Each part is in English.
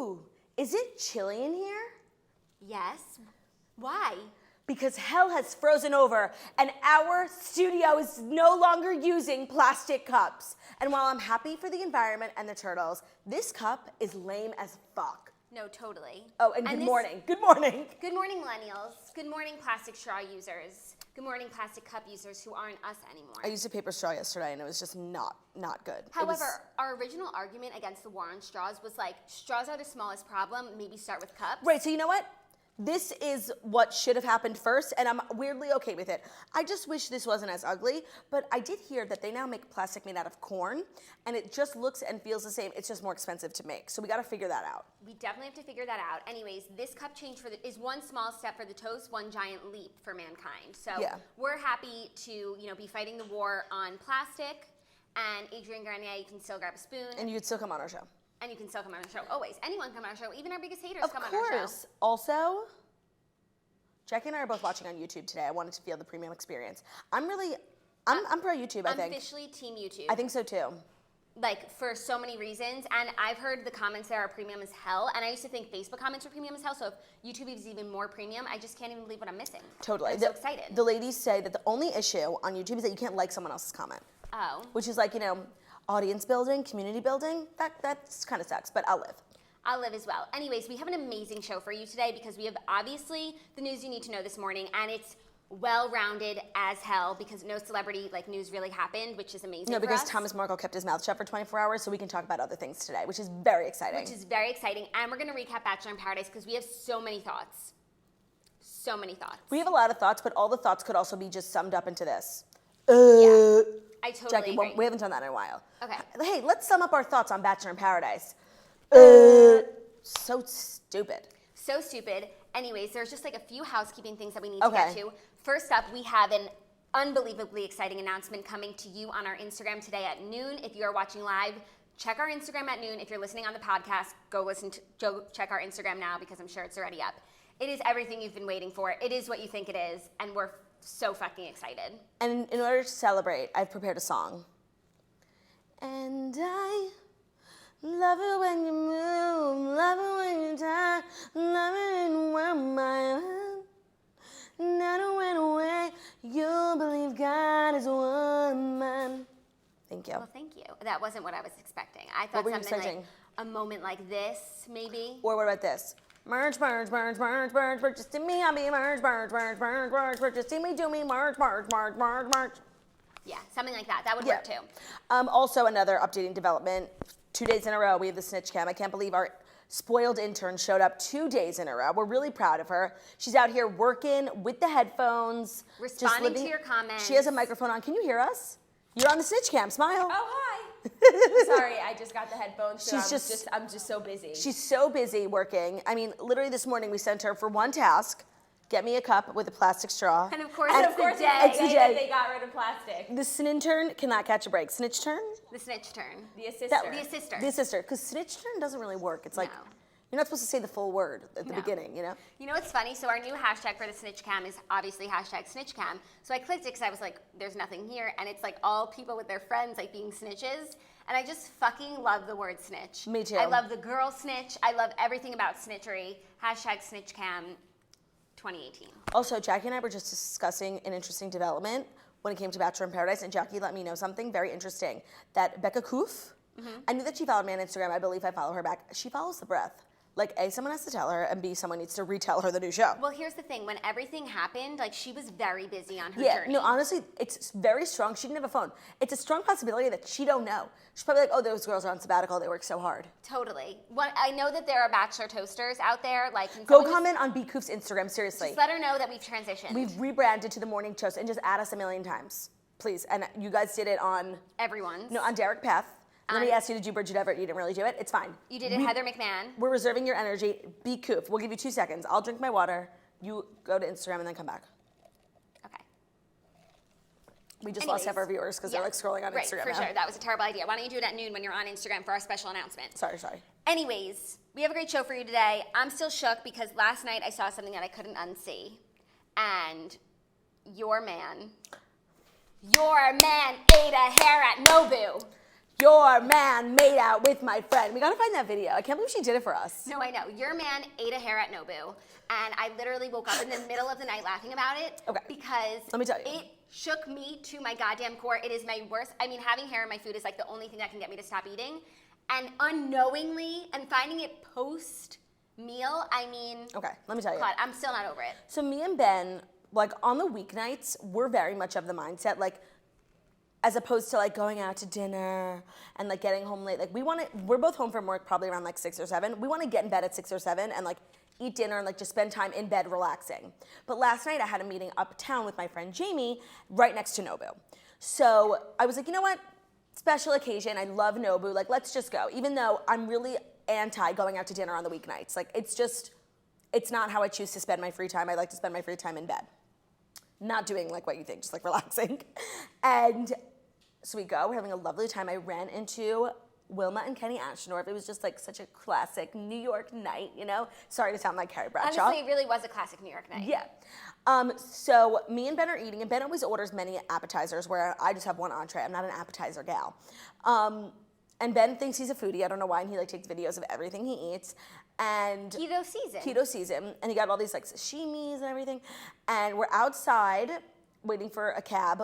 Ooh, is it chilly in here? Yes. Why? Because hell has frozen over and our studio is no longer using plastic cups. And while I'm happy for the environment and the turtles, this cup is lame as fuck. No, totally. Oh, and good morning. Good morning. Good morning, millennials. Good morning, plastic straw users. Good morning, plastic cup users who aren't us anymore. I used a paper straw yesterday and it was just not good. However, our original argument against the war on straws was like, straws are the smallest problem, maybe start with cups. Right, so you know what? This is what should have happened first, and I'm weirdly okay with it. I just wish this wasn't as ugly, but I did hear that they now make plastic made out of corn, and it just looks and feels the same. It's just more expensive to make, so we gotta figure that out. We definitely have to figure that out. Anyways, this cup change is one small step for the toast, one giant leap for mankind. So we're happy to be fighting the war on plastic, and Adrienne Garnier, you can still grab a spoon. And you'd still come on our show. And you can still come on our show. Always. Anyone come on our show. Even our biggest haters come on our show. Of course. Also, Jackie and I are both watching on YouTube today. I wanted to feel the premium experience. I'm pro YouTube, I think. I'm officially team YouTube. I think so too. Like, for so many reasons. And I've heard the comments there are premium as hell. And I used to think Facebook comments were premium as hell. So if YouTube is even more premium, I just can't even believe what I'm missing. Totally. I'm so excited. The ladies say that the only issue on YouTube is that you can't like someone else's comment. Oh. Which is like, audience building, community building. That kind of sucks, but I'll live. I'll live as well. Anyways, we have an amazing show for you today because we have obviously the news you need to know this morning, and it's well-rounded as hell because no celebrity news really happened, which is amazing. No, because for us. Thomas Markle kept his mouth shut for 24 hours, so we can talk about other things today, which is very exciting. And we're gonna recap Bachelor in Paradise because we have so many thoughts. So many thoughts. We have a lot of thoughts, but all the thoughts could also be just summed up into this. Yeah. I totally Jackie, agree. we haven't done that in a while. Okay. Hey, let's sum up our thoughts on Bachelor in Paradise. So stupid. So stupid. Anyways, there's just a few housekeeping things that we need to get to. First up, we have an unbelievably exciting announcement coming to you on our Instagram today at noon. If you are watching live, check our Instagram at noon. If you're listening on the podcast, go check our Instagram now because I'm sure it's already up. It is everything you've been waiting for. It is what you think it is, and we're so fucking excited. And in order to celebrate, I've prepared a song. And I love it when you move, love it when you die, love it when my mind never went away. You believe God is one man. Thank you. Well, thank you. That wasn't what I was expecting. I thought something like a moment like this, maybe. Or what about this? Merge, merge, merge, merge, merge, merge, just in me, I'll be merge, merge, merge, merge, merge, merge, just in me, do me, merge, merge, merge, merge, merge. Yeah, something like that. That would work too. Also, another updating development. 2 days in a row, we have the Snitch Cam. I can't believe our spoiled intern showed up 2 days in a row. We're really proud of her. She's out here working with the headphones. Responding to your comments. She has a microphone on. Can you hear us? You're on the Snitch Cam. Smile. Oh, hi. Sorry, I just got the headphones, so I'm just so busy. She's so busy working. I mean, literally this morning we sent her for one task, get me a cup with a plastic straw. And of course, it's the day they got rid of plastic. The Snintern cannot catch a break. Snitch turn? The Snitch turn. The assistant. The assister. Because Snitch turn doesn't really work. It's like, you're not supposed to say the full word at the beginning, You know what's funny? So our new hashtag for the Snitch Cam is obviously hashtag Snitch Cam. So I clicked it because I was like, there's nothing here. And it's all people with their friends being snitches. And I just fucking love the word snitch. Me too. I love the girl snitch. I love everything about snitchery. Hashtag Snitch Cam 2018. Also, Jackie and I were just discussing an interesting development when it came to Bachelor in Paradise. And Jackie let me know something very interesting. That Becca Koof, I knew that she followed me on Instagram. I believe I follow her back. She follows the breath. A, someone has to tell her, and B, someone needs to retell her the new show. Well, here's the thing. When everything happened, she was very busy on her journey. No, honestly, it's very strong. She didn't have a phone. It's a strong possibility that she don't know. She's probably like, oh, those girls are on sabbatical. They work so hard. Totally. I know that there are Bachelor toasters out there. Go comment on B. Koof's Instagram, seriously. Just let her know that we've transitioned. We've rebranded to the Morning Toast, and just add us 1,000,000 times, please. And you guys did it on... Everyone's. No, on Derek Peth. Let me ask you to do Bridget Everett. You didn't really do it. It's fine. You did it, Heather McMahon. We're reserving your energy. Be Koof. We'll give you 2 seconds. I'll drink my water. You go to Instagram and then come back. Okay. We just lost half our viewers because they're scrolling on Instagram. Right, for sure. That was a terrible idea. Why don't you do it at noon when you're on Instagram for our special announcement? Sorry. Anyways, we have a great show for you today. I'm still shook because last night I saw something that I couldn't unsee. And your man ate a hair at Nobu. Your man made out with my friend. We gotta find that video. I can't believe she did it for us. No, I know. Your man ate a hair at Nobu, and I literally woke up in the middle of the night laughing about it. Okay. Because let me tell you, it shook me to my goddamn core. It is my worst. I mean, having hair in my food is like the only thing that can get me to stop eating. And unknowingly, and finding it post meal, I mean. Okay, let me tell you. God, I'm still not over it. So me and Ben, like on the weeknights, we're very much of the mindset, like, as opposed to like going out to dinner and like getting home late. Like we're both home from work probably around like 6 or 7. We want to get in bed at 6 or 7 and like eat dinner and like just spend time in bed relaxing. But last night I had a meeting uptown with my friend Jamie right next to Nobu. So I was like, you know what? Special occasion. I love Nobu. Like, let's just go. Even though I'm really anti going out to dinner on the weeknights. Like, it's not how I choose to spend my free time. I like to spend my free time in bed. Not doing like what you think, just like relaxing. And so we go, we're having a lovely time. I ran into Wilma and Kenny Ashendorf. It was just like such a classic New York night, you know? Sorry to sound like Carrie Bradshaw. Honestly, it really was a classic New York night. Yeah. So me and Ben are eating, and Ben always orders many appetizers where I just have one entree. I'm not an appetizer gal. And Ben thinks he's a foodie. I don't know why, and he like takes videos of everything he eats. And Keto season. And he got all these like sashimis and everything. And we're outside waiting for a cab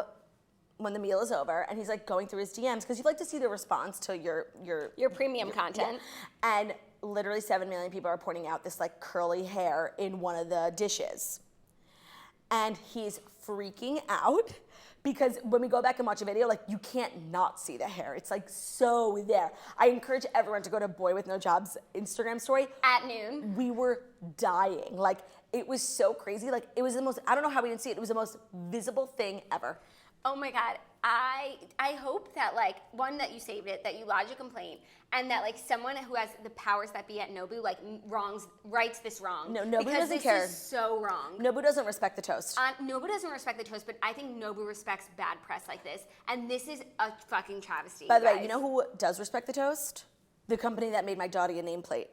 when the meal is over, and he's like going through his DMs because you like to see the response to your premium content. Yeah. And literally 7 million people are pointing out this like curly hair in one of the dishes. And he's freaking out because when we go back and watch a video, like you can't not see the hair. It's like so there. I encourage everyone to go to Boy With No Job's Instagram story. At noon. We were dying. Like it was so crazy. Like it was the most, I don't know how we didn't see it. It was the most visible thing ever. Oh my God, I hope that like, one, that you saved it, that you lodge a complaint, and that like someone who has the powers that be at Nobu like rights this wrong. No, Nobu doesn't this care. Is so wrong. Nobu doesn't respect the toast. Nobu doesn't respect the toast, but I think Nobu respects bad press like this, and this is a fucking travesty. By the guys. way, you know who does respect the toast? The company that made my Dottie a nameplate.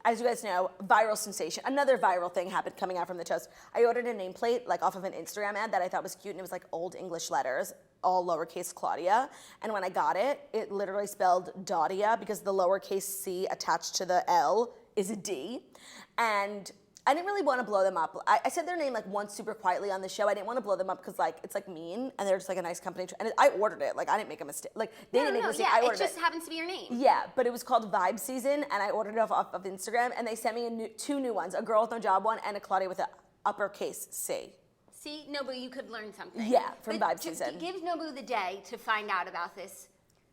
As you guys know, viral sensation. Another viral thing happened coming out from the toast. I ordered a nameplate like off of an Instagram ad that I thought was cute, and it was like old English letters, all lowercase Claudia. And when I got it, it literally spelled Dottia because the lowercase C attached to the L is a D. And I didn't really want to blow them up. I said their name like once super quietly on the show. I didn't want to blow them up because like it's like mean, and they're just like a nice company. And I ordered it. Like I didn't make a mistake. Like they didn't make a mistake. Yeah, I ordered it just happens to be your name. Yeah, but it was called Vibe Season, and I ordered it off of Instagram, and they sent me two new ones: a Girl with No Job one and a Claudia with an uppercase C. See, Nobu, you could learn something. Yeah, from Vibe Season. Give Nobu the day to find out about this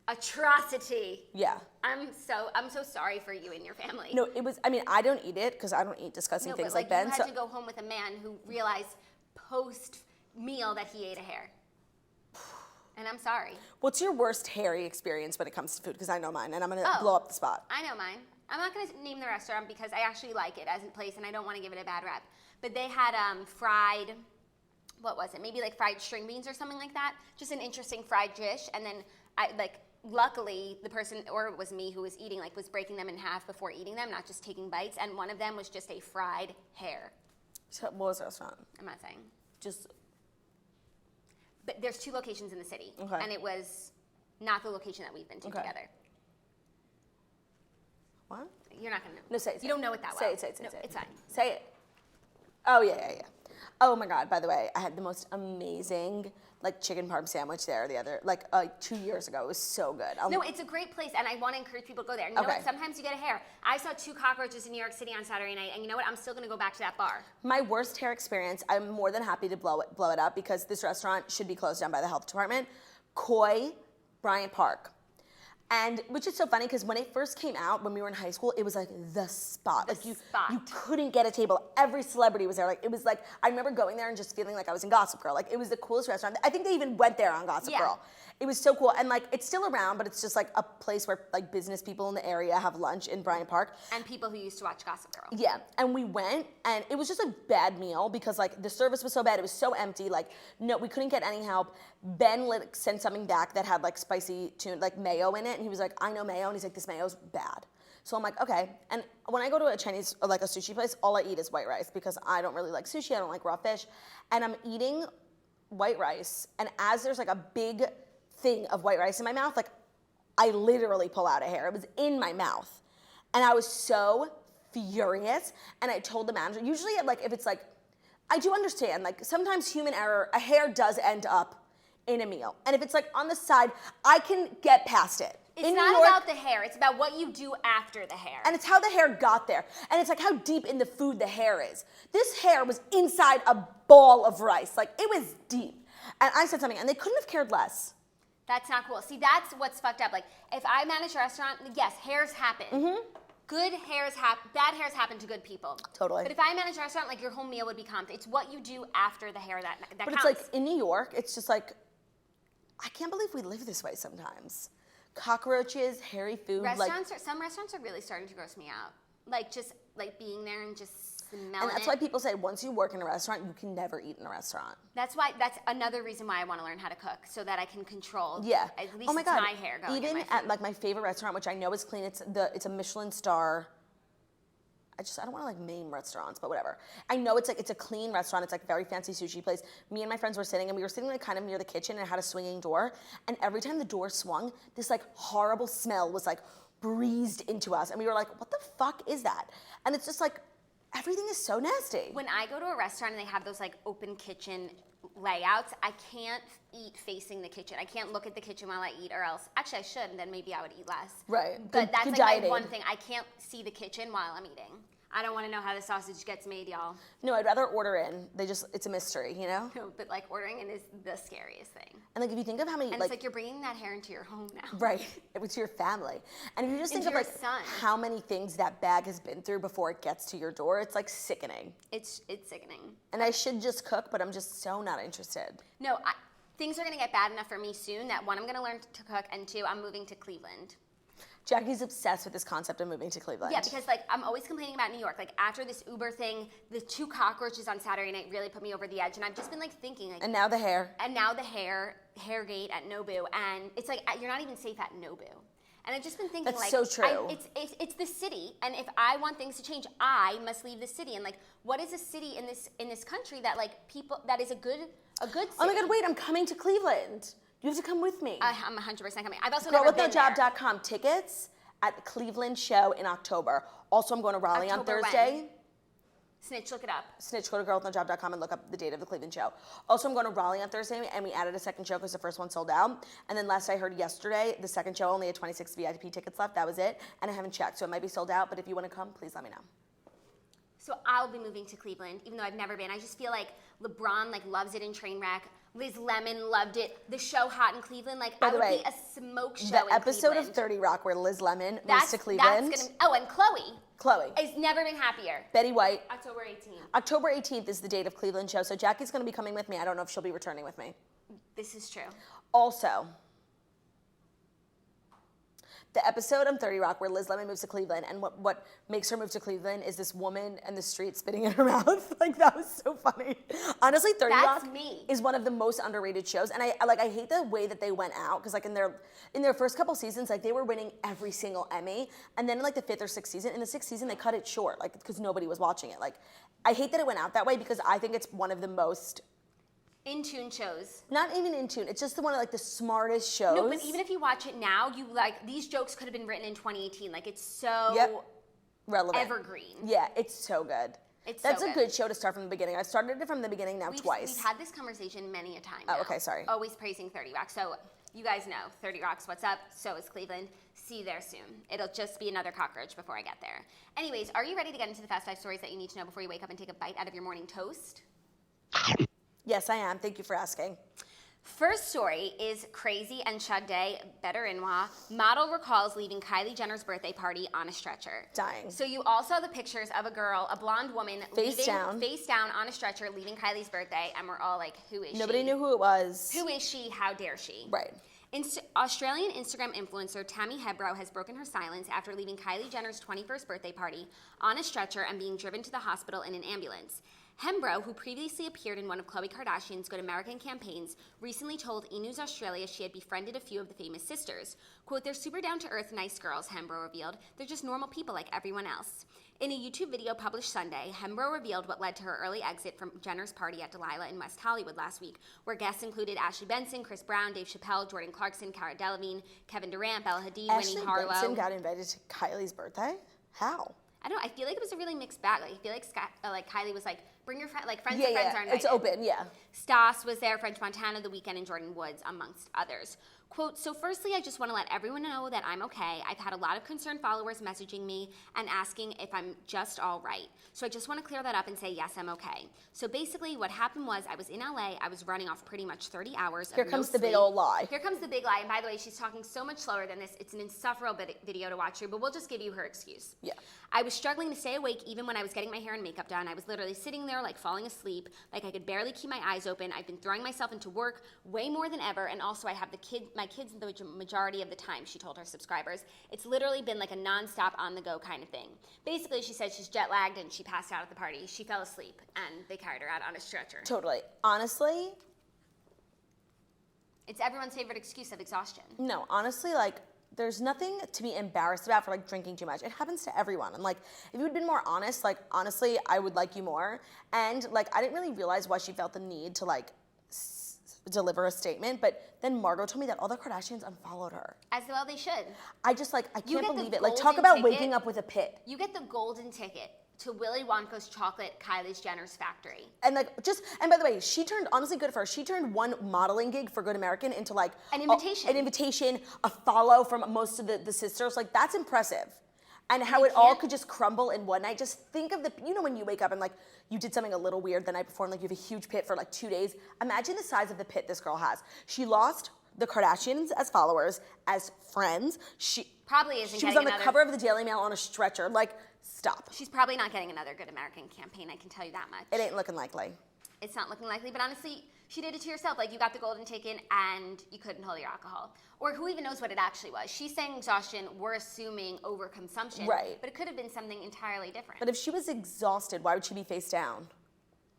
atrocity. Yeah. I'm so sorry for you and your family. No, it was. I mean, I don't eat it because I don't eat disgusting things but like Ben. You had to go home with a man who realized post meal that he ate a hair. And I'm sorry. What's your worst hairy experience when it comes to food? Because I know mine, and I'm gonna blow up the spot. I know mine. I'm not gonna name the restaurant because I actually like it as a place, and I don't want to give it a bad rep. But they had fried. What was it? Maybe like fried string beans or something like that. Just an interesting fried dish, and then luckily, the person, or it was me who was eating, like was breaking them in half before eating them, not just taking bites. And one of them was just a fried hair. So what was the restaurant? I'm not saying. But there's 2 locations in the city, okay. And it was not the location that we've been to together. What? You're not gonna know. No, say it. You don't know it that well. Say it. No, it's fine. Say it. Oh yeah. Oh my God! By the way, I had the most amazing like chicken parm sandwich there 2 years ago. It was so good. No, it's a great place, and I want to encourage people to go there. You know what? Sometimes you get a hair. I saw 2 cockroaches in New York City on Saturday night, and you know what? I'm still going to go back to that bar. My worst hair experience, I'm more than happy to blow it up because this restaurant should be closed down by the health department. Koi, Bryant Park. And which is so funny because when it first came out, when we were in high school, it was like the spot. You couldn't get a table. Every celebrity was there. Like it was like I remember going there and just feeling like I was in Gossip Girl. Like it was the coolest restaurant. I think they even went there on Gossip Girl. It was so cool. And like it's still around, but it's just like a place where like business people in the area have lunch in Bryant Park. And people who used to watch Gossip Girl. Yeah. And we went and it was just a bad meal because like the service was so bad. It was so empty. Like no, we couldn't get any help. Ben sent something back that had like spicy tuna, like mayo in it. And he was like, I know mayo. And he's like, this mayo's bad. So I'm like, okay. And when I go to a Chinese or like a sushi place, all I eat is white rice because I don't really like sushi. I don't like raw fish. And I'm eating white rice. And as there's like a big thing of white rice in my mouth, like I literally pull out a hair. It was in my mouth. And I was so furious. And I told the manager, usually like if it's like, I do understand, like sometimes human error, a hair does end up in a meal. And if it's like on the side, I can get past it. It's not about the hair, it's about what you do after the hair. And it's how the hair got there. And it's like how deep in the food the hair is. This hair was inside a ball of rice. Like it was deep. And I said something and they couldn't have cared less. That's not cool. See, that's what's fucked up. Like if I manage a restaurant, yes, hairs happen. Mm-hmm. Bad hairs happen to good people. Totally. But if I manage a restaurant, like your whole meal would be comped. It's what you do after the hair that but counts. It's like in New York, it's just like, I can't believe we live this way sometimes. Cockroaches, hairy food. Some restaurants are really starting to gross me out. Like just like being there and just smelling And that's why people say once you work in a restaurant, you can never eat in a restaurant. That's another reason why I want to learn how to cook, so that I can control. Yeah. At least my it's God. my hair going. Even in my at like my favorite restaurant, which I know is clean, it's a Michelin star. I don't want to like name restaurants, but whatever. I know it's a clean restaurant. It's like a very fancy sushi place. Me and my friends were sitting, and we were sitting like kind of near the kitchen, and it had a swinging door. And every time the door swung, this like horrible smell was like breezed into us, and we were like, "What the fuck is that?" And it's just like everything is so nasty. When I go to a restaurant and they have those like open kitchen layouts, I can't eat facing the kitchen. I can't look at the kitchen while I eat, or else actually I should, and then maybe I would eat less. Right. But that's like dieting. my one thing. I can't see the kitchen while I'm eating. I don't want to know how the sausage gets made, y'all. No, I'd rather order in. It's a mystery, you know? No, but like ordering in is the scariest thing. And like if you think of how many And it's like you're bringing that hair into your home now. Right, it's your family. And if you just think Into of your like son. how many things that bag has been through before it gets to your door, it's like sickening. It's sickening. And I should just cook, but I'm just so not interested. No, things are going to get bad enough for me soon that one, I'm going to learn to cook, and two, I'm moving to Cleveland. Jackie's obsessed with this concept of moving to Cleveland. Yeah, because like I'm always complaining about New York. Like after this Uber thing, the 2 cockroaches on Saturday night really put me over the edge, and I've just been like thinking like. And now the hair. And now the Hairgate at Nobu, and it's like you're not even safe at Nobu. And I've just been thinking, That's like, so true. It's the city, and if I want things to change, I must leave the city. And like, what is a city in this country that like people that is a good city? Oh my God! Wait, I'm coming to Cleveland. You have to come with me. I'm 100% coming. I've also never been there. Girlwithnojob.com tickets at the Cleveland show in October. Also, I'm going to Raleigh on October Thursday. when? Snitch, look it up. Snitch, go to girlwithnojob.com and look up the date of the Cleveland show. Also, I'm going to Raleigh on Thursday, and we added a second show because the first one sold out. And then last I heard yesterday, the second show only had 26 VIP tickets left. That was it. And I haven't checked, so it might be sold out. But if you want to come, please let me know. So I'll be moving to Cleveland, even though I've never been. I just feel like LeBron like loves it in Trainwreck. Liz Lemon loved it. The show Hot in Cleveland, like I would be a smoke show in Cleveland. The episode of 30 Rock where Liz Lemon moves to Cleveland. And Chloe. Chloe. Has never been happier. Betty White. October 18th. October 18th is the date of Cleveland show, so Jackie's going to be coming with me. I don't know if she'll be returning with me. This is true. Also, the episode on 30 Rock where Liz Lemon moves to Cleveland, and what makes her move to Cleveland is this woman in the street spitting in her mouth. Like, that was so funny. Honestly, 30 Rock is one of the most underrated shows, and I hate the way that they went out, because like in their first couple seasons, like they were winning every single Emmy, and then in like the 5th or 6th season, in the 6th season they cut it short, like because nobody was watching it. Like, I hate that it went out that way, because I think it's one of the most in tune shows. Not even in tune. It's just one of like the smartest shows. No, but even if you watch it now, you like these jokes could have been written in 2018. Like it's so relevant, evergreen. Yeah, it's so good. That's so a good show to start from the beginning. I've started it from the beginning now twice. We've had this conversation many a time. Oh, okay, sorry. Always praising 30 Rock. So you guys know 30 Rock's what's up. So is Cleveland. See you there soon. It'll just be another cockroach before I get there. Anyways, are you ready to get into the Fast 5 stories that you need to know before you wake up and take a bite out of your morning toast? Yes, I am. Thank you for asking. First story is crazy and Chud Day, better Inwa. Model recalls leaving Kylie Jenner's birthday party on a stretcher. Dying. So you all saw the pictures of a girl, a blonde woman, face down on a stretcher, leaving Kylie's birthday, and we're all like, who is she? Nobody knew who it was. Who is she? How dare she? Right. Australian Instagram influencer Tammy Hebrow has broken her silence after leaving Kylie Jenner's 21st birthday party on a stretcher and being driven to the hospital in an ambulance. Hembro, who previously appeared in one of Khloe Kardashian's Good American campaigns, recently told E! News Australia she had befriended a few of the famous sisters. Quote, "They're super down-to-earth, nice girls," Hembro revealed. "They're just normal people like everyone else." In a YouTube video published Sunday, Hembro revealed what led to her early exit from Jenner's party at Delilah in West Hollywood last week, where guests included Ashley Benson, Chris Brown, Dave Chappelle, Jordan Clarkson, Cara Delevingne, Kevin Durant, Bella Hadid, Winnie Harlow. Ashley Benson got invited to Kylie's birthday? How? I feel like it was a really mixed bag. Like, I feel like Kylie was like, bring your friend, like friends and friends are invited. It's open, yeah. Stas was there, French Montana, The Weeknd, and Jordan Woods, amongst others. Quote, "So firstly, I just want to let everyone know that I'm okay. I've had a lot of concerned followers messaging me and asking if I'm just all right. So I just want to clear that up and say, yes, I'm okay. So basically what happened was I was in LA. I was running off pretty much 30 hours of Here comes the big old lie. Here comes the big lie. And by the way, she's talking so much slower than this. It's an insufferable video to watch through, but we'll just give you her excuse. Yeah. I was struggling to stay awake even when I was getting my hair and makeup done. I was literally sitting there like falling asleep, like I could barely keep my eyes open. I've been throwing myself into work way more than ever, and also I have my kids the majority of the time," she told her subscribers. "It's literally been like a nonstop on-the-go kind of thing." Basically, she said she's jet-lagged and she passed out at the party. She fell asleep, and they carried her out on a stretcher. Totally. Honestly, it's everyone's favorite excuse of exhaustion. no, honestly, like, there's nothing to be embarrassed about for like drinking too much. It happens to everyone. And like, if you had been more honest, like honestly, I would like you more. And like, I didn't really realize why she felt the need to like deliver a statement. But then Margot told me that all the Kardashians unfollowed her. As well they should. I just like, I You can't get the believe it. Like, talk golden about ticket. waking up with a pit. You get the golden ticket to Willy Wonka's chocolate, Kylie Jenner's factory. And like, and by the way, she turned, honestly good for her, she turned one modeling gig for Good American into like An invitation. An invitation, a follow from most of the sisters. Like, that's impressive. And how it all could just crumble in one night. Just think of when you wake up and like you did something a little weird the night before and like you have a huge pit for like 2 days. Imagine the size of the pit this girl has. She lost the Kardashians as followers, as friends. She probably isn't. She was on the cover of the Daily Mail on a stretcher. Like, stop. She's probably not getting another Good American campaign, I can tell you that much. It ain't looking likely. It's not looking likely, but honestly, she did it to herself. Like, you got the golden ticket and you couldn't hold your alcohol. Or who even knows what it actually was? She's saying exhaustion, we're assuming overconsumption. Right. But it could have been something entirely different. But if she was exhausted, why would she be face down?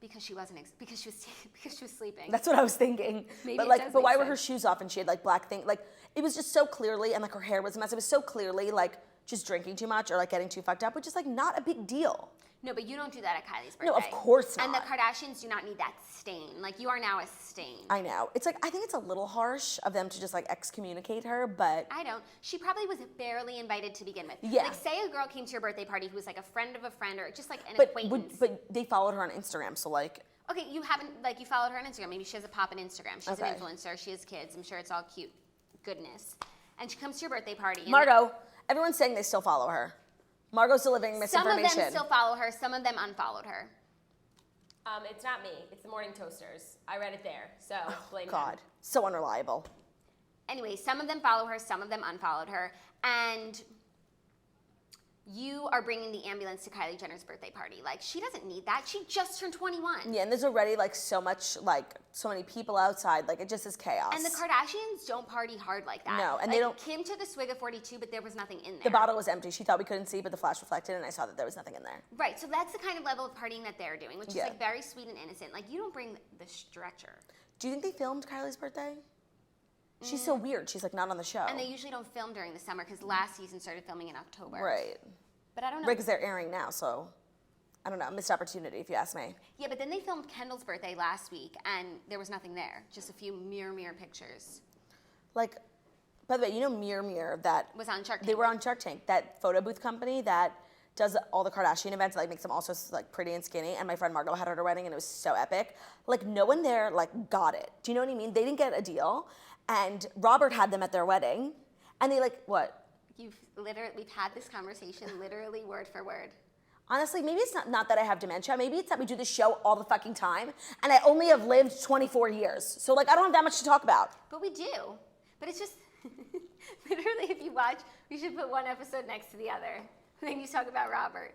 Because she wasn't, because she was sleeping. That's what I was thinking. Maybe but like, but why were her shoes off and she had like black thing? Like, it was just so clearly, and like her hair was a mess. It was so clearly like just drinking too much or like getting too fucked up, which is like not a big deal. No, but you don't do that at Kylie's birthday. No, of course not. And the Kardashians do not need that stain. Like, you are now a stain. I know. It's like, I think it's a little harsh of them to just like excommunicate her, but I don't. She probably was barely invited to begin with. Yeah. Like, say a girl came to your birthday party who was like a friend of a friend or just like an acquaintance. But they followed her on Instagram, so like. Okay, you haven't, like, you followed her on Instagram. Maybe she has a pop on Instagram. She's Okay. an influencer. She has kids. I'm sure it's all cute goodness. And she comes to your birthday party. And Margot, everyone's saying they still follow her. Margot's delivering misinformation. Some of them still follow her. Some of them unfollowed her. It's not me. It's the Morning Toasters. I read it there, so blame God, them. so unreliable. Anyway, some of them follow her. Some of them unfollowed her. And you are bringing the ambulance to Kylie Jenner's birthday party. Like, she doesn't need that. She just turned 21. Yeah, and there's already like so many people outside. Like, it just is chaos. And the Kardashians don't party hard like that. No, and like, they don't. Kim took a swig of 42, but there was nothing in there. The bottle was empty. She thought we couldn't see, but the flash reflected, and I saw that there was nothing in there. Right, so that's the kind of level of partying that they're doing, which is Yeah. like very sweet and innocent. Like, you don't bring the stretcher. Do you think they filmed Kylie's birthday? She's so weird. She's like not on the show. And they usually don't film during the summer because last season started filming in October. Right. But I don't know. Right, because they're airing now, so I don't know. Missed opportunity, if you ask me. Yeah, but then they filmed Kendall's birthday last week, and there was nothing there. Just a few mirror pictures. Like, by the way, you know Mirror that Was on Shark Tank. They were on Shark Tank, that photo booth company that does all the Kardashian events, like makes them also like pretty and skinny. And my friend Margot had her at her wedding, and it was so epic. Like, no one there like got it. Do you know what I mean? They didn't get a deal, and Robert had them at their wedding, and they like what? We've had this conversation literally word for word. Honestly, maybe it's not that I have dementia. Maybe it's that we do this show all the fucking time, and I only have lived 24 years. So like, I don't have that much to talk about. But we do. But it's just, literally, if you watch, we should put one episode next to the other. Then you talk about Robert.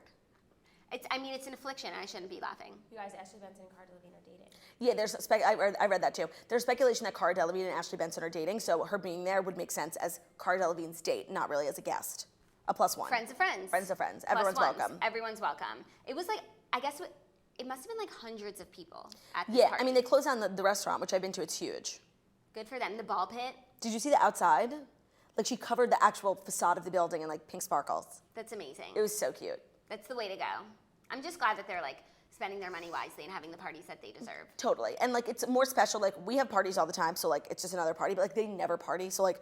It's an affliction. I shouldn't be laughing. You guys, Ashley Benson and Cara Delevingne are dating. Yeah, I read that too. There's speculation that Cara Delevingne and Ashley Benson are dating, so her being there would make sense as Cara Delevingne's date, not really as a guest. A +1. Friends of friends. Friends of friends. Plus Everyone's ones. welcome. Everyone's welcome. It was like, I guess it must have been like hundreds of people at this Yeah, party. I mean, they closed down the restaurant, which I've been to. It's huge. Good for them. The ball pit. Did you see the outside? Like, she covered the actual facade of the building in, like, pink sparkles. That's amazing. It was so cute. That's the way to go. I'm just glad that they're, like, spending their money wisely and having the parties that they deserve. Totally. And, like, it's more special. Like, we have parties all the time, so, like, it's just another party. But, like, they never party. So, like,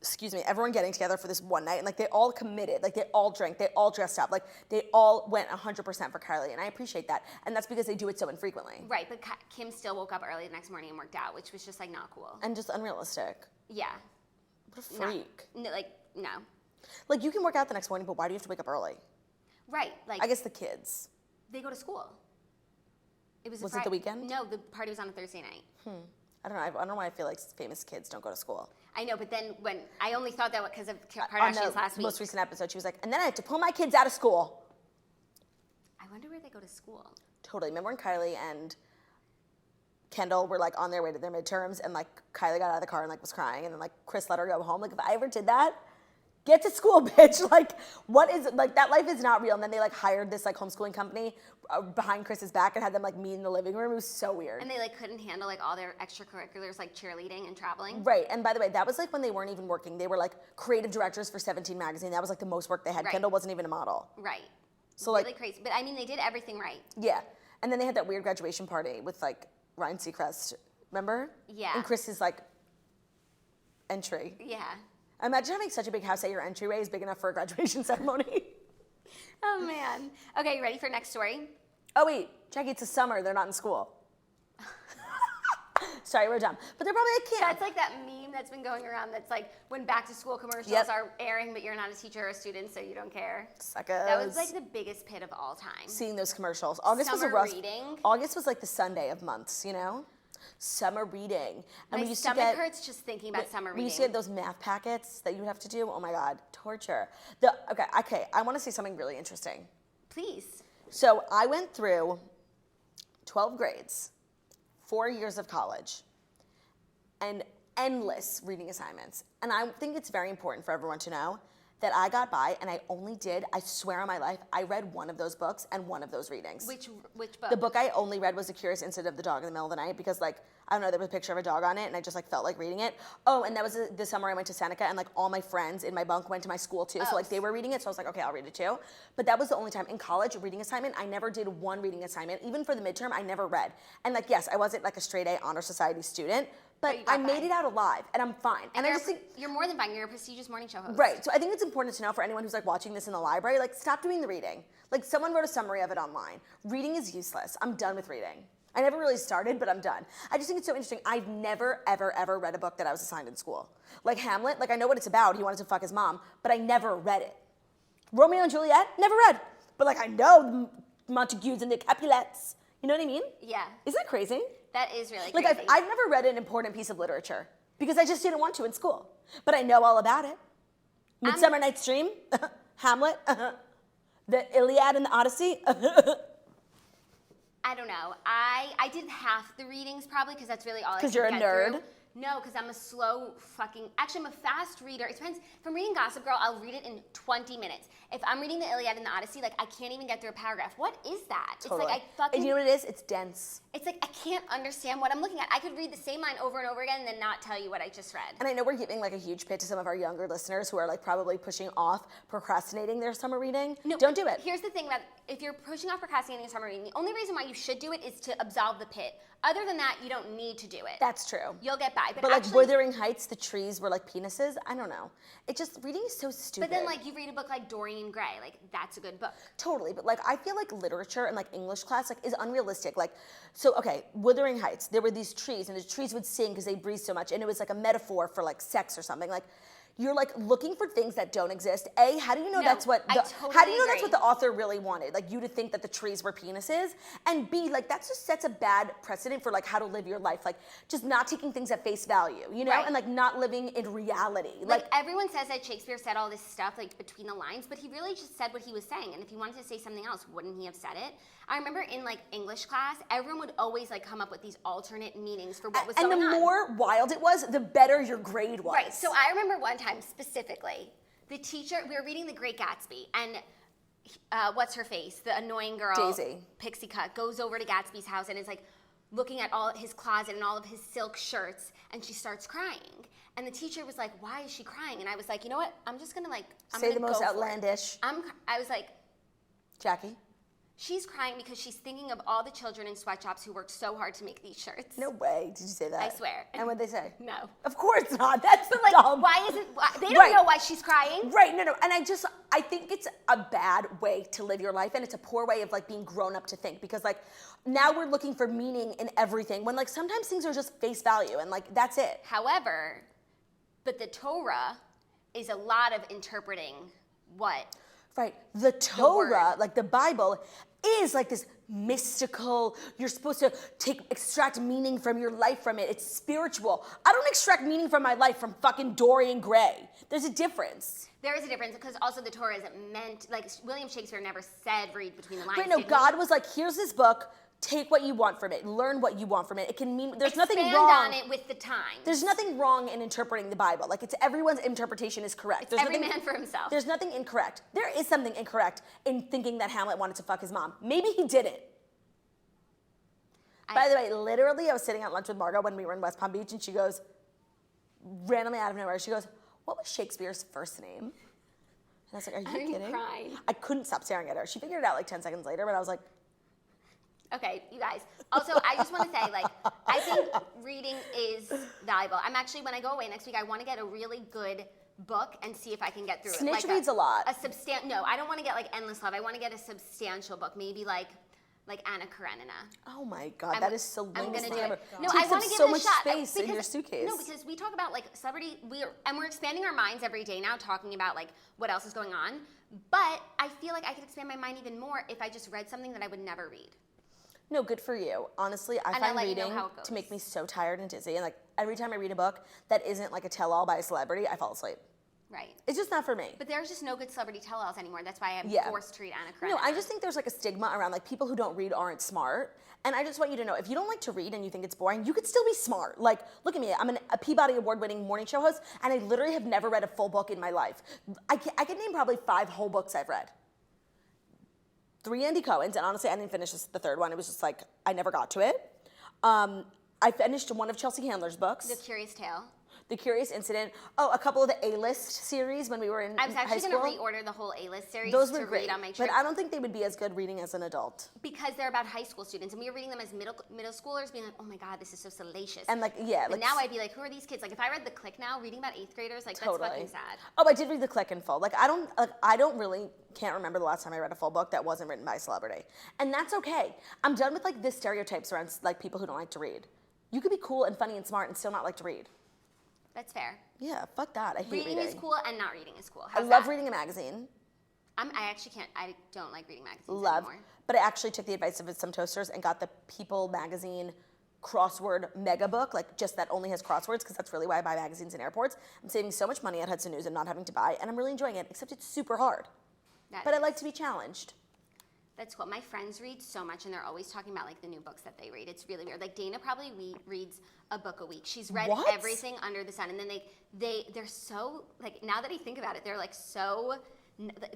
excuse me, everyone getting together for this one night. And, like, they all committed. Like, they all drank. They all dressed up. Like, they all went 100% for Kylie. And I appreciate that. And that's because they do it so infrequently. Right, but Kim still woke up early the next morning and worked out, which was just, like, not cool. And just unrealistic. Yeah. What a freak. No, like, no. Like, you can work out the next morning, but why do you have to wake up early? Right, like. I guess the kids. They go to school. Was it the weekend? No, the party was on a Thursday night. I don't know. I don't know why I feel like famous kids don't go to school. I know, but then when I only thought that because of Kardashian's last week. Most recent episode, she was like, and then I had to pull my kids out of school. I wonder where they go to school. Totally. Remember when Kylie and Kendall were like on their way to their midterms, and like Kylie got out of the car and like was crying, and then like Chris let her go home. Like, if I ever did that, get to school, bitch. Like, what is like that life is not real. And then they like hired this like homeschooling company behind Chris's back and had them like meet in the living room. It was so weird. And they like couldn't handle like all their extracurriculars like cheerleading and traveling. Right. And by the way, that was like when they weren't even working. They were like creative directors for 17 magazine. That was like the most work they had. Right. Kendall wasn't even a model. Right. So really like crazy. But I mean, they did everything right. Yeah. And then they had that weird graduation party with like Ryan Seacrest. Remember? Yeah. And Chris's like entry. Yeah. Imagine having such a big house that your entryway is big enough for a graduation ceremony. Oh man. Okay, you ready for next story? Oh wait, Jackie, it's the summer. They're not in school. Sorry, we're dumb. But they're probably at camp. That's like that meme that's been going around that's like when back to school commercials Yep. are airing, but you're not a teacher or a student, so you don't care. Suckers. That was like the biggest pit of all time. Seeing those commercials. August was a Summer rough. reading. August was like the Sunday of months, you know? Summer reading. And My we used stomach to get, hurts just thinking about summer reading. We used to get those math packets that you would have to do. Oh my God, torture. Okay, I want to say something really interesting. Please. So I went through 12 grades, 4 years of college, and endless reading assignments. And I think it's very important for everyone to know that I got by and I swear on my life, I read one of those books and one of those readings. Which book? The book I only read was The Curious Incident of the Dog in the Middle of the Night because like, I don't know, there was a picture of a dog on it and I just like felt like reading it. Oh, and that was the summer I went to Seneca and like all my friends in my bunk went to my school too. So like they were reading it, so I was like, okay, I'll read it too. But that was the only time in college, reading assignment, I never did one reading assignment. Even for the midterm, I never read. And like, yes, I wasn't like a straight A honor society student, but I made it out alive and I'm fine. And I just think you're more than fine. You're a prestigious morning show host. right. So I think it's important to know for anyone who's like watching this in the library, like stop doing the reading. Like someone wrote a summary of it online. Reading is useless. I'm done with reading. I never really started, but I'm done. I just think it's so interesting. I've never, ever, ever read a book that I was assigned in school. Like Hamlet, like I know what it's about. He wanted to fuck his mom, but I never read it. Romeo and Juliet, never read. But like I know the Montagues and the Capulets. You know what I mean? Yeah. Isn't that crazy? That is really like crazy. I've never read an important piece of literature because I just didn't want to in school. But I know all about it. Midsummer Night's Dream, Hamlet, the Iliad and the Odyssey. I don't know. I did half the readings probably because that's really all I could Because you're a get nerd? through. No, because I'm a slow fucking. Actually, I'm a fast reader. It depends. If I'm reading Gossip Girl, I'll read it in 20 minutes. If I'm reading the Iliad and the Odyssey, like I can't even get through a paragraph. What is that? Totally. It's like I fucking. And you know what it is? It's dense. It's like I can't understand what I'm looking at. I could read the same line over and over again and then not tell you what I just read. And I know we're giving like a huge pitch to some of our younger listeners who are like probably pushing off procrastinating their summer reading. No, don't do it. Here's the thing about if you're pushing off procrastinating your summer reading, the only reason why you should do it is to absolve the pit. Other than that, you don't need to do it. That's true. You'll get by. But like Wuthering Heights, the trees were like penises. I don't know. It just, reading is so stupid. But then like you read a book like Dorian Gray, like that's a good book. Totally, but like I feel like literature and like English class like is unrealistic. Like, so okay, Wuthering Heights, there were these trees and the trees would sing because they breathe so much and it was like a metaphor for like sex or something. Like, you're like looking for things that don't exist. A, how do you know that's what how do you know that's what the author really wanted? Like you to think that the trees were penises? And B, like that just sets a bad precedent for like how to live your life. Like just not taking things at face value, you know? Right. And like not living in reality. Like everyone says that Shakespeare said all this stuff like between the lines, but he really just said what he was saying. And if he wanted to say something else, wouldn't he have said it? I remember in like English class, everyone would always like come up with these alternate meanings for what was going on. And the more wild it was, the better your grade was. Right. So I remember one time specifically, the teacher, we were reading The Great Gatsby, and what's her face? The annoying girl. Daisy. Pixie Cut goes over to Gatsby's house and is like looking at all his closet and all of his silk shirts, and she starts crying. And the teacher was like, why is she crying? And I was like, you know what? I'm just going to like, I'm Say gonna the most go for it. outlandish. I was like, Jackie? she's crying because she's thinking of all the children in sweatshops who worked so hard to make these shirts. No way. Did you say that? I swear. And what'd they say? No. Of course not. That's But like, dumb. they don't Right. know why she's crying. Right, no. And I think it's a bad way to live your life, and it's a poor way of like being grown up to think, because like now we're looking for meaning in everything when like sometimes things are just face value and like that's it. However, but the Torah is a lot of interpreting what? Right. The Torah, word. like the Bible, is like this mystical, you're supposed to extract meaning from your life from it. It's spiritual. I don't extract meaning from my life from fucking Dorian Gray. There's a difference. There is a difference because also the Torah isn't meant, like William Shakespeare never said read between the lines. Right, no, did he? God was like, here's this book, take what you want from it, learn what you want from it. It can mean, there's nothing Expand wrong. on it with the times. There's nothing wrong in interpreting the Bible. Like it's everyone's interpretation is correct. It's There's every nothing, man for himself. There's nothing incorrect. There is something incorrect in thinking that Hamlet wanted to fuck his mom. Maybe he didn't. By the way, literally, I was sitting at lunch with Margot when we were in West Palm Beach, and she goes, randomly out of nowhere, she goes, what was Shakespeare's first name? And I was like, are you kidding? Crying. I couldn't stop staring at her. She figured it out like 10 seconds later, but I was like, Okay, you guys. Also, I just want to say, like, I think reading is valuable. I'm actually, when I go away next week, I want to get a really good book and see if I can get through Snitch it. Like reads a lot. No, I don't want to get like Endless Love. I want to get a substantial book, maybe like Anna Karenina. oh my God, that is so I'm lamest gonna thing do ever. it. No, Takes I want up to give so it a much shot space in because- your suitcase. No, because we talk about like celebrity, we're expanding our minds every day now, talking about like what else is going on. But I feel like I could expand my mind even more if I just read something that I would never read. No, good for you. Honestly, I And I'll find let you know reading how it goes. to make me so tired and dizzy. And like every time I read a book that isn't like a tell-all by a celebrity, I fall asleep. Right. It's just not for me. But there's just no good celebrity tell-alls anymore. That's why I'm Yeah. forced to read Anna Karenina. No, I just think there's like a stigma around like people who don't read aren't smart. And I just want you to know, if you don't like to read and you think it's boring, you could still be smart. Like, look at me, I'm a Peabody Award-winning morning show host, and I literally have never read a full book in my life. I can name probably 5 whole books I've read. 3 Andy Cohen's, and honestly, I didn't finish the third one. It was just like, I never got to it. I finished one of Chelsea Handler's books. The Curious Tale. The Curious Incident. Oh, a couple of the A-list series when we were in I was high actually school. going to reorder the whole A-list series Those to were great, read on my trip. but I don't think they would be as good reading as an adult. Because they're about high school students, and we were reading them as middle schoolers, being like, "Oh my God, this is so salacious." And like, yeah, but like, now I'd be like, "Who are these kids?" Like, if I read The Click now, reading about 8th graders, like totally. that's fucking sad. Oh, I did read The Click in full. Like, I don't really can't remember the last time I read a full book that wasn't written by a celebrity, and that's okay. I'm done with like the stereotypes around like people who don't like to read. You could be cool and funny and smart and still not like to read. That's fair. Yeah, fuck that. I hate reading. Reading is cool, and not reading is cool. I How's love that? reading a magazine. I actually can't. I don't like reading magazines Love. anymore. But I actually took the advice of some toasters and got the People magazine crossword mega book, like just that only has crosswords, because that's really why I buy magazines in airports. I'm saving so much money at Hudson News and not having to buy, and I'm really enjoying it, except it's super hard. But I like to be challenged. That's cool. My friends read so much, and they're always talking about like the new books that they read. It's really weird. Like Dana probably reads a book a week. She's read What? everything under the sun, and then they're so like, now that I think about it, they're like so.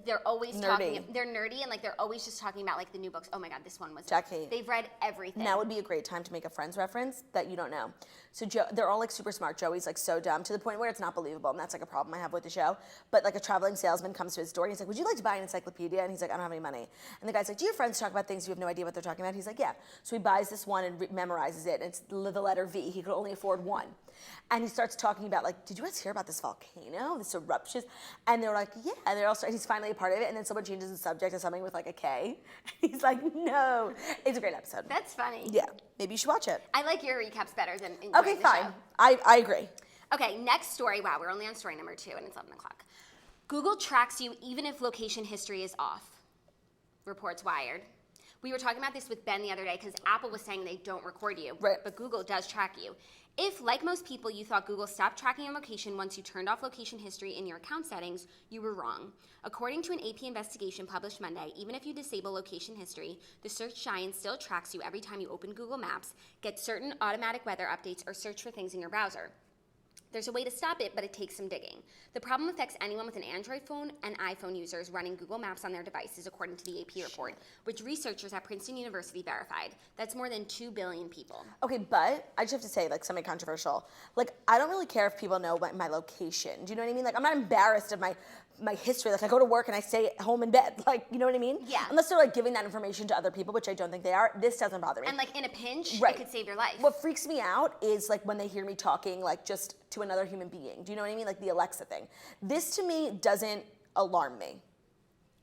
They're always Nerdy. talking. They're nerdy, and like they're always just talking about like the new books. Oh my God, this one was. Jackie. They've read everything. Now would be a great time to make a Friends reference that you don't know. So they're all like super smart. Joey's like so dumb to the point where it's not believable, and that's like a problem I have with the show. But like a traveling salesman comes to his door and he's like, "Would you like to buy an encyclopedia?" And he's like, "I don't have any money." And the guy's like, "Do your friends talk about things you have no idea what they're talking about?" He's like, "Yeah." So he buys this one and memorizes it. And it's the letter V. He could only afford one. And he starts talking about like, "Did you guys hear about this volcano, this eruption?" And they're like, "Yeah." And they're all he's finally a part of it. And then someone changes the subject to something with like a K. He's like, "No." It's a great episode. That's funny. Yeah, maybe you should watch it. I like your recaps better than enjoying Okay, the fine. show. I agree. Okay, next story. Wow, we're only on story number 2, and it's 11 o'clock. Google tracks you even if location history is off, reports Wired. We were talking about this with Ben the other day because Apple was saying they don't record you, Right. but Google does track you. If, like most people, you thought Google stopped tracking your location once you turned off location history in your account settings, you were wrong. According to an AP investigation published Monday, even if you disable location history, the search giant still tracks you every time you open Google Maps, get certain automatic weather updates, or search for things in your browser. There's a way to stop it, but it takes some digging. The problem affects anyone with an Android phone and iPhone users running Google Maps on their devices, according to the AP report, which researchers at Princeton University verified. That's more than 2 billion people. Okay, but I just have to say, like, something controversial. Like, I don't really care if people know my location. Do you know what I mean? Like, I'm not embarrassed of my history. Like, I go to work and I stay home in bed. Like, you know what I mean? Yeah. Unless they're, like, giving that information to other people, which I don't think they are. This doesn't bother me. And, like, in a pinch, right. It could save your life. What freaks me out is, like, when they hear me talking, like, just to another human being. Do you know what I mean? Like, the Alexa thing. This, to me, doesn't alarm me.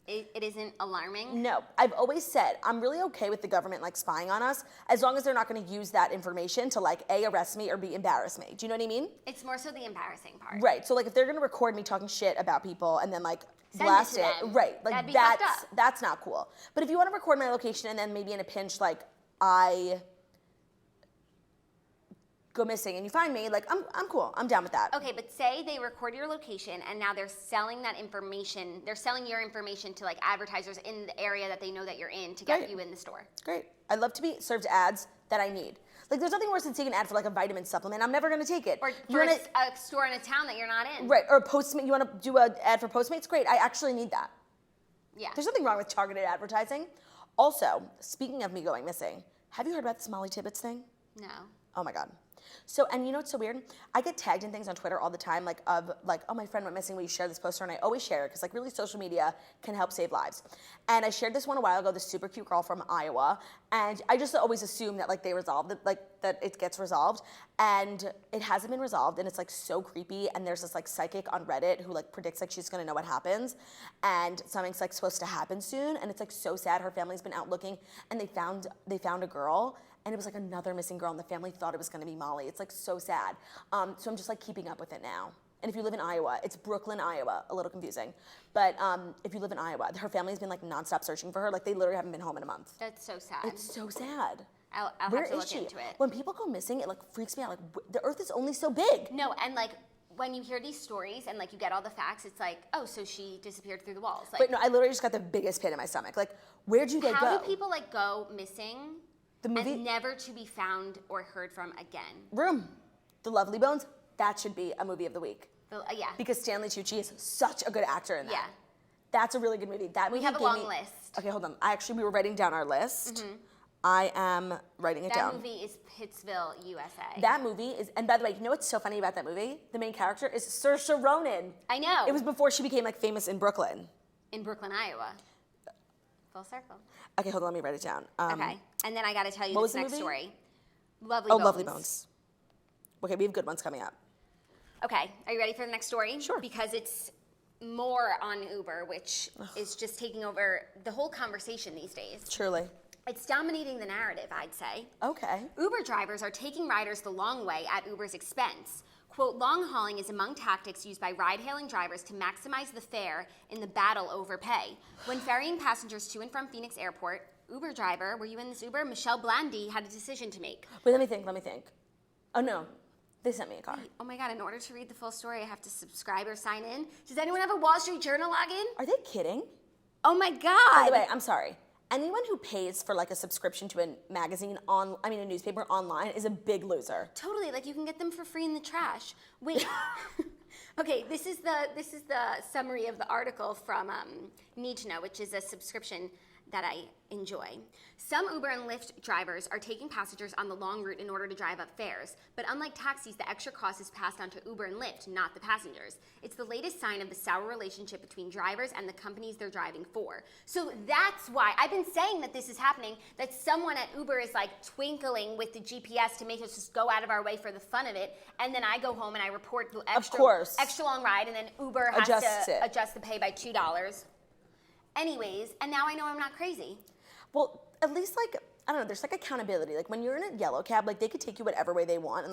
It isn't alarming? No. I've always said I'm really okay with the government, like, spying on us as long as they're not going to use that information to, like, A, arrest me or B, embarrass me. Do you know what I mean? It's more so the embarrassing part. Right. So, like, if they're going to record me talking shit about people and then, like, Send blast it to them. right. Like, That'd be fucked up. that's not cool. But if you want to record my location and then maybe in a pinch, like, I go missing and you find me, like, I'm cool. I'm down with that. Okay, but say they record your location and now they're selling that information. They're selling your information to, like, advertisers in the area that they know that you're in to get you in the store. Great. I love to be served ads that I need. Like, there's nothing worse than taking an ad for, like, a vitamin supplement. I'm never going to take it. Or for a store in a town that you're not in. Right. Or Postmate. You want to do an ad for Postmates? Great. I actually need that. Yeah. There's nothing wrong with targeted advertising. Also, speaking of me going missing, have you heard about this Molly Tibbetts thing? No. Oh my God. So, and you know what's so weird? I get tagged in things on Twitter all the time, like, oh, my friend went missing, will you share this poster? And I always share it, because, like, really social media can help save lives. And I shared this one a while ago, this super cute girl from Iowa, and I just always assume that, like, they resolved it, like, that it gets resolved. And it hasn't been resolved, and it's, like, so creepy. And there's this, like, psychic on Reddit who, like, predicts, like, she's gonna know what happens. And something's, like, supposed to happen soon, and it's, like, so sad. Her family's been out looking, and they found a girl, and it was, like, another missing girl, and the family thought it was gonna be Molly. It's, like, so sad. So I'm just, like, keeping up with it now. And if you live in Iowa, it's Brooklyn, Iowa, a little confusing. But if you live in Iowa, her family's been, like, nonstop searching for her. Like, they literally haven't been home in a month. That's so sad. It's so sad. I'll Where have to is look she? into it. When people go missing, it, like, freaks me out. Like, the earth is only so big. No, and, like, when you hear these stories and, like, you get all the facts, it's like, oh, so she disappeared through the walls. Like, But no, I literally just got the biggest pit in my stomach. Like, where'd you go? how do people, like, go missing The movie? and never to be found or heard from again? Room. The Lovely Bones. That should be a movie of the week. Yeah. Because Stanley Tucci is such a good actor in that. Yeah. That's a really good movie. That movie We have a gave long me- list. Okay, hold on. We were writing down our list. I am writing it down. That movie is Pittsville, USA. That movie is, and by the way, you know what's so funny about that movie? The main character is Saoirse Ronan. I know. It was before she became, like, famous in Brooklyn. in Brooklyn, Iowa. Full circle. Okay, hold on, let me write it down. Okay. And then I got to tell you what this was the next movie? story. Lovely Bones. Lovely Bones. Okay, we have good ones coming up. Okay, are you ready for the next story? Sure. Because it's more on Uber, which is just taking over the whole conversation these days. Truly. It's dominating the narrative, I'd say. Okay. Uber drivers are taking riders the long way at Uber's expense. Quote, long hauling is among tactics used by ride-hailing drivers to maximize the fare in the battle over pay. When ferrying passengers to and from Phoenix Airport, Uber driver, were you in this Uber? Michelle Blandy had a decision to make. Wait, let me think. Oh no, they sent me a car. Oh my God, in order to read the full story, I have to subscribe or sign in. Does anyone have a Wall Street Journal login? Are they kidding? Oh my God. By the way, I'm sorry. Anyone who pays for, like, a subscription to a magazine a newspaper online is a big loser. Totally, like you can get them for free in the trash. Wait. Okay, this is the summary of the article from Need to Know, which is a subscription that I enjoy. Some Uber and Lyft drivers are taking passengers on the long route in order to drive up fares. But unlike taxis, the extra cost is passed on to Uber and Lyft, not the passengers. It's the latest sign of the sour relationship between drivers and the companies they're driving for. So that's why I've been saying that this is happening, that someone at Uber is like twinkling with the GPS to make us just go out of our way for the fun of it. And then I go home and I report the extra long ride, and then Uber has to adjust the pay by $2. Anyways, and now I know I'm not crazy. Well, at least, like, I don't know, there's, like, accountability. Like, when you're in a yellow cab, like, they could take you whatever way they want, and,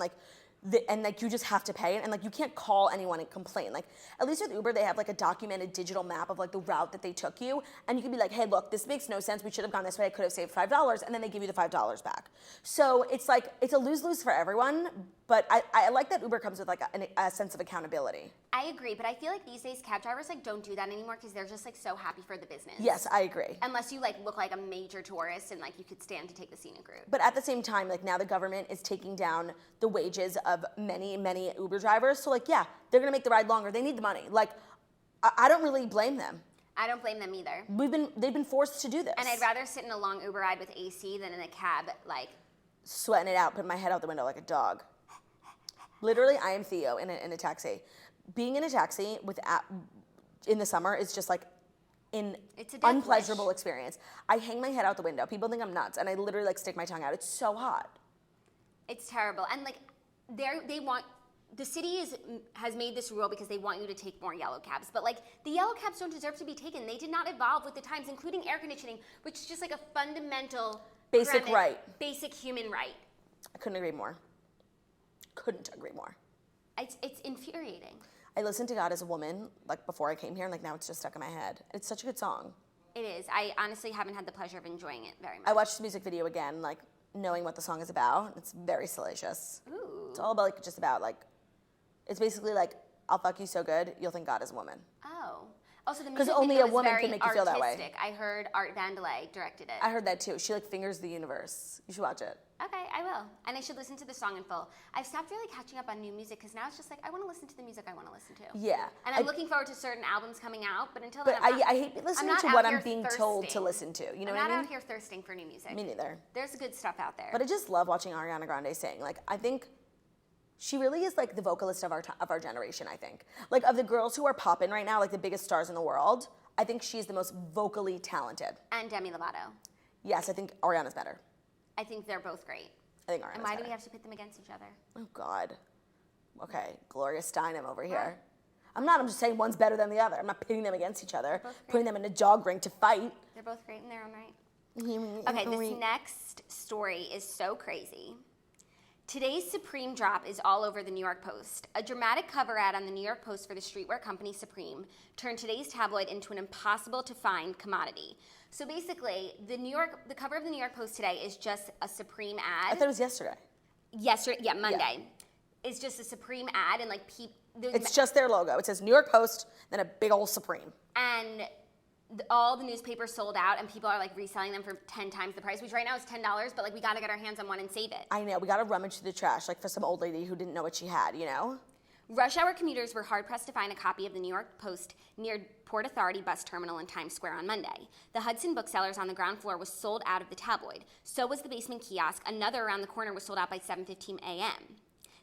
like, you just have to pay it, and, like, you can't call anyone and complain. Like, at least with Uber, they have, like, a documented digital map of, like, the route that they took you, and you can be like, hey, look, this makes no sense, we should have gone this way, I could have saved $5, and then they give you the $5 back. So it's, like, it's a lose-lose for everyone, but I like that Uber comes with, like, a sense of accountability. I agree, but I feel like these days cab drivers, like, don't do that anymore because they're just, like, so happy for the business. Yes, I agree. Unless you, like, look like a major tourist and, like, you could stand to take the scenic route. But at the same time, like now the government is taking down the wages of many, many Uber drivers. So like, yeah, they're gonna make the ride longer. They need the money. Like, I don't really blame them. I don't blame them either. They've been forced to do this. And I'd rather sit in a long Uber ride with AC than in a cab, like sweating it out, putting my head out the window like a dog. Literally, I am Theo in a taxi. Being in a taxi in the summer is just like it's a death unpleasurable wish. experience. I hang my head out the window. People think I'm nuts, and I literally like stick my tongue out. It's so hot. It's terrible. And like the city has made this rule because they want you to take more yellow cabs. But like the yellow cabs don't deserve to be taken. They did not evolve with the times, including air conditioning, which is just like a fundamental basic right. Basic human right. I couldn't agree more. Couldn't agree more. It's infuriating. I listened to God as a Woman like before I came here, and like now it's just stuck in my head. It's such a good song. It is. I honestly haven't had the pleasure of enjoying it very much. I watched the music video again, like knowing what the song is about. It's very salacious. Ooh. It's all about like just about like, it's basically like, I'll fuck you so good, you'll think God is a woman. Oh. Also, the 'Cause music only video a woman is very can make you feel that way. artistic. I heard Art Vandelay directed it. I heard that too. She like fingers the universe. You should watch it. Okay, I will. And I should listen to the song in full. I've stopped really catching up on new music because now it's just like, I want to listen to the music I want to listen to. Yeah. And I'm looking forward to certain albums coming out, but until But then, I hate listening to what I'm being told to thirsting. listen to. You know I'm what I mean? not out here thirsting for new music. Me neither. There's good stuff out there. But I just love watching Ariana Grande sing. Like, I think she really is like the vocalist of our generation, I think. Like, of the girls who are popping right now, like the biggest stars in the world, I think she's the most vocally talented. And Demi Lovato. Yes, I think Ariana's better. I think they're both great. I think Ariana's And why better. do we have to pit them against each other? Oh, God. Okay, Gloria Steinem over here. I'm just saying one's better than the other. I'm not pitting them against each other, putting them in a jog ring to fight. They're both great in their own right. Okay, this next story is so crazy. Today's Supreme drop is all over the New York Post. A dramatic cover ad on the New York Post for the streetwear company Supreme turned today's tabloid into an impossible-to-find commodity. So basically, the cover of the New York Post today is just a Supreme ad. I thought it was yesterday. Monday. Yeah. It's just a Supreme ad, and like it's just their logo. It says New York Post, then a big old Supreme. And all the newspapers sold out, and people are like reselling them for 10 times the price, which right now is $10, but like we gotta get our hands on one and save it. I know, we gotta rummage through the trash, like for some old lady who didn't know what she had, you know? Rush hour commuters were hard-pressed to find a copy of the New York Post near Port Authority bus terminal in Times Square on Monday. The Hudson Booksellers on the ground floor was sold out of the tabloid. So was the basement kiosk. Another around the corner was sold out by 7:15 a.m.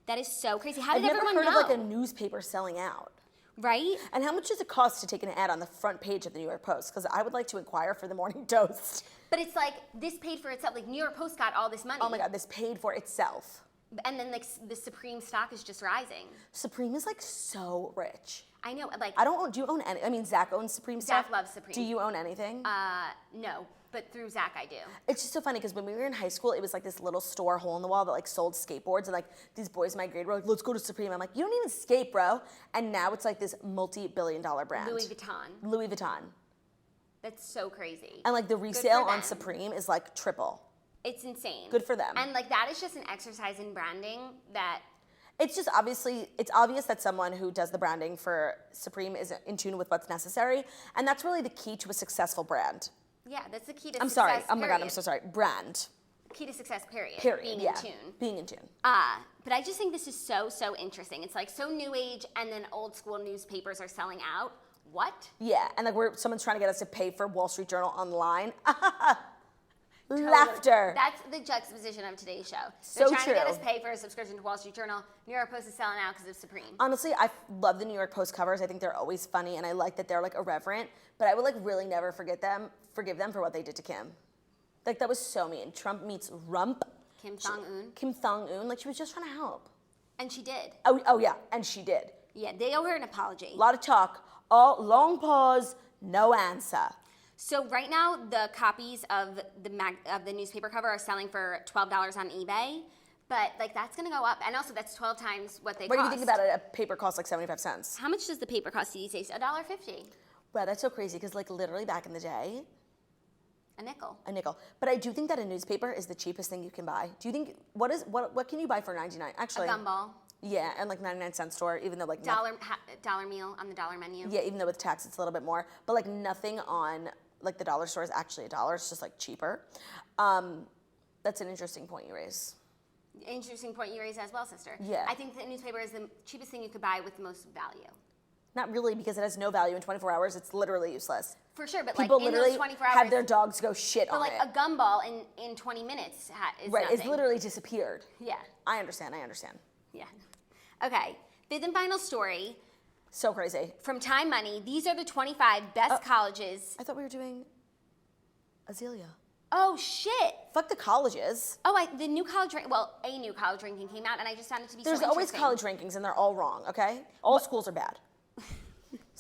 That is so crazy. How did everyone know? I've never heard of like a newspaper selling out. Right? And how much does it cost to take an ad on the front page of the New York Post? Because I would like to inquire for the Morning Toast. But it's like, this paid for itself. Like, New York Post got all this money. Oh my God, this paid for itself. And then like the Supreme stock is just rising. Supreme is like so rich. I know, like. Do you own any? I mean, Zach owns Supreme stuff. Zach loves Supreme. Do you own anything? No, but through Zach I do. It's just so funny because when we were in high school, it was like this little store hole in the wall that like sold skateboards, and like these boys in my grade were like, let's go to Supreme. I'm like, you don't even skate, bro. And now it's like this multi-billion-dollar brand. Louis Vuitton. Louis Vuitton. That's so crazy. And like the resale on Supreme is like triple. It's insane. Good for them. And like that is just an exercise in branding that. It's just it's obvious that someone who does the branding for Supreme is in tune with what's necessary. And that's really the key to a successful brand. Yeah, that's the key to I'm success. sorry. Oh my God, I'm so sorry. Brand. Key to success, period. Period. Being in tune. Being in tune. But I just think this is so interesting. It's like so new age, and then old school newspapers are selling out. What? Yeah, and like someone's trying to get us to pay for Wall Street Journal online. Totally. Laughter. That's the juxtaposition of today's show. So They're trying true. to get us pay for a subscription to Wall Street Journal. New York Post is selling out because of Supreme. Honestly, I love the New York Post covers. I think they're always funny, and I like that they're like irreverent. But I would like really never forgive them for what they did to Kim. Like that was so mean. Trump meets Rump. Kim Jong-un. Kim Jong-un. Like she was just trying to help. And she did. Oh yeah, and she did. Yeah, they owe her an apology. A lot of talk. All long pause, no answer. So right now, the copies of the newspaper cover are selling for $12 on eBay, but like that's gonna go up, and also that's 12 times what they cost. What do you think about it? A paper costs like 75 cents. How much does the paper cost these days? $1.50. Wow, that's so crazy because like literally back in the day, a nickel. But I do think that a newspaper is the cheapest thing you can buy. Do you think what can you buy for 99? Actually, a gumball. Yeah, and like 99-cent store, even though like dollar meal on the dollar menu. Yeah, even though with tax it's a little bit more, but like nothing on like the dollar store is actually $1. It's just like cheaper. That's an interesting point you raise. Interesting point you raise as well, sister. Yeah. I think the newspaper is the cheapest thing you could buy with the most value. Not really, because it has no value in 24 hours. It's literally useless. For sure, but People like in literally those 24 hours, have their dogs go shit on but like it. a gumball in 20 minutes is Right, nothing. it's literally disappeared. Yeah. I understand. Yeah. Okay. Fifth and final story. So crazy. From Time Money, these are the 25 best colleges. I thought we were doing Azealia. Oh shit. Fuck the colleges. Oh, the new college a new college ranking came out, and I just found it to be There's so always interesting. college rankings, and they're all wrong. Okay, all schools are bad.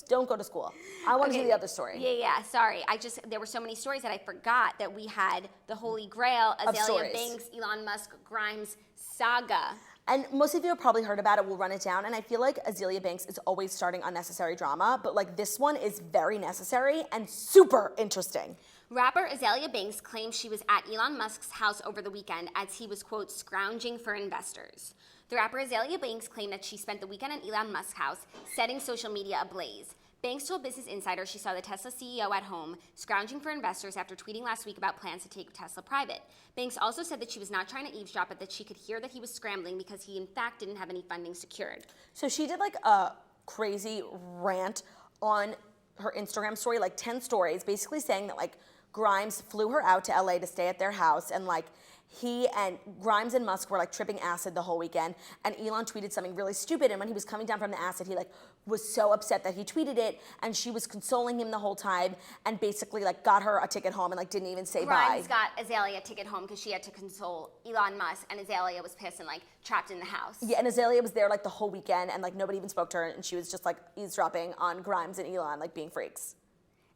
Don't go to school. I want to do the other story. Yeah. Sorry, there were so many stories that I forgot that we had the Holy Grail, Azealia stories. Banks, Elon Musk, Grimes saga. And most of you have probably heard about it. We'll run it down. And I feel like Azealia Banks is always starting unnecessary drama, but like this one is very necessary and super interesting. Rapper Azealia Banks claims she was at Elon Musk's house over the weekend as he was, quote, scrounging for investors. The rapper Azealia Banks claimed that she spent the weekend at Elon Musk's house, setting social media ablaze. Banks told Business Insider she saw the Tesla CEO at home, scrounging for investors after tweeting last week about plans to take Tesla private. Banks also said that she was not trying to eavesdrop, but that she could hear that he was scrambling because he, in fact, didn't have any funding secured. So she did like a crazy rant on her Instagram story, like 10 stories, basically saying that like Grimes flew her out to LA to stay at their house, and like he and Grimes and Musk were like tripping acid the whole weekend, and Elon tweeted something really stupid, and when he was coming down from the acid, he like was so upset that he tweeted it, and she was consoling him the whole time and basically like got her a ticket home and like didn't even say Grimes bye. got Azealia a ticket home because she had to console Elon Musk, and Azealia was pissed and like trapped in the house. Yeah, and Azealia was there like the whole weekend, and like nobody even spoke to her, and she was just like eavesdropping on Grimes and Elon, like being freaks.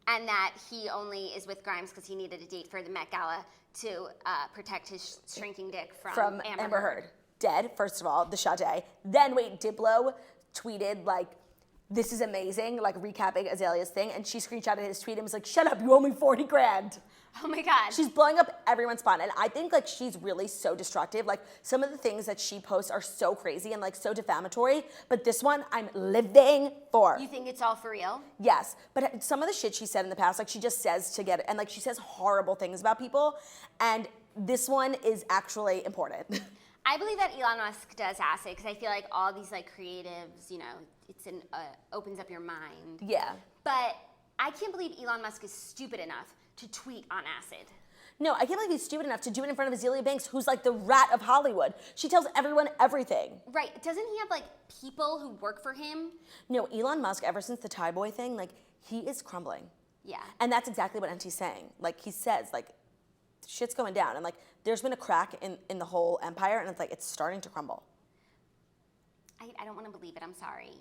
And that he only is with Grimes because he needed a date for the Met Gala to protect his shrinking dick from Amber Heard. Dead, first of all, the Sade. Then, wait, Diplo tweeted, like, this is amazing, like, recapping Azalea's thing, and she screenshotted his tweet and was like, shut up, you owe me 40 grand. Oh my God. She's blowing up everyone's spot, and I think, like, she's really so destructive. Like, some of the things that she posts are so crazy and, like, so defamatory, but this one, I'm living for. You think it's all for real? Yes, but some of the shit she said in the past, like, she just says to get it, and, like, she says horrible things about people, and this one is actually important. I believe that Elon Musk does acid because I feel like all these, like, creatives, you know, it's opens up your mind. Yeah. But I can't believe Elon Musk is stupid enough to tweet on acid. No, I can't believe he's stupid enough to do it in front of Azealia Banks, who's like the rat of Hollywood. She tells everyone everything. Right. Doesn't he have like people who work for him? No, Elon Musk, ever since the Thai boy thing, like he is crumbling. Yeah. And that's exactly what NT's saying. Like he says, like shit's going down, and like there's been a crack in the whole empire, and it's like it's starting to crumble. I don't want to believe it. I'm sorry.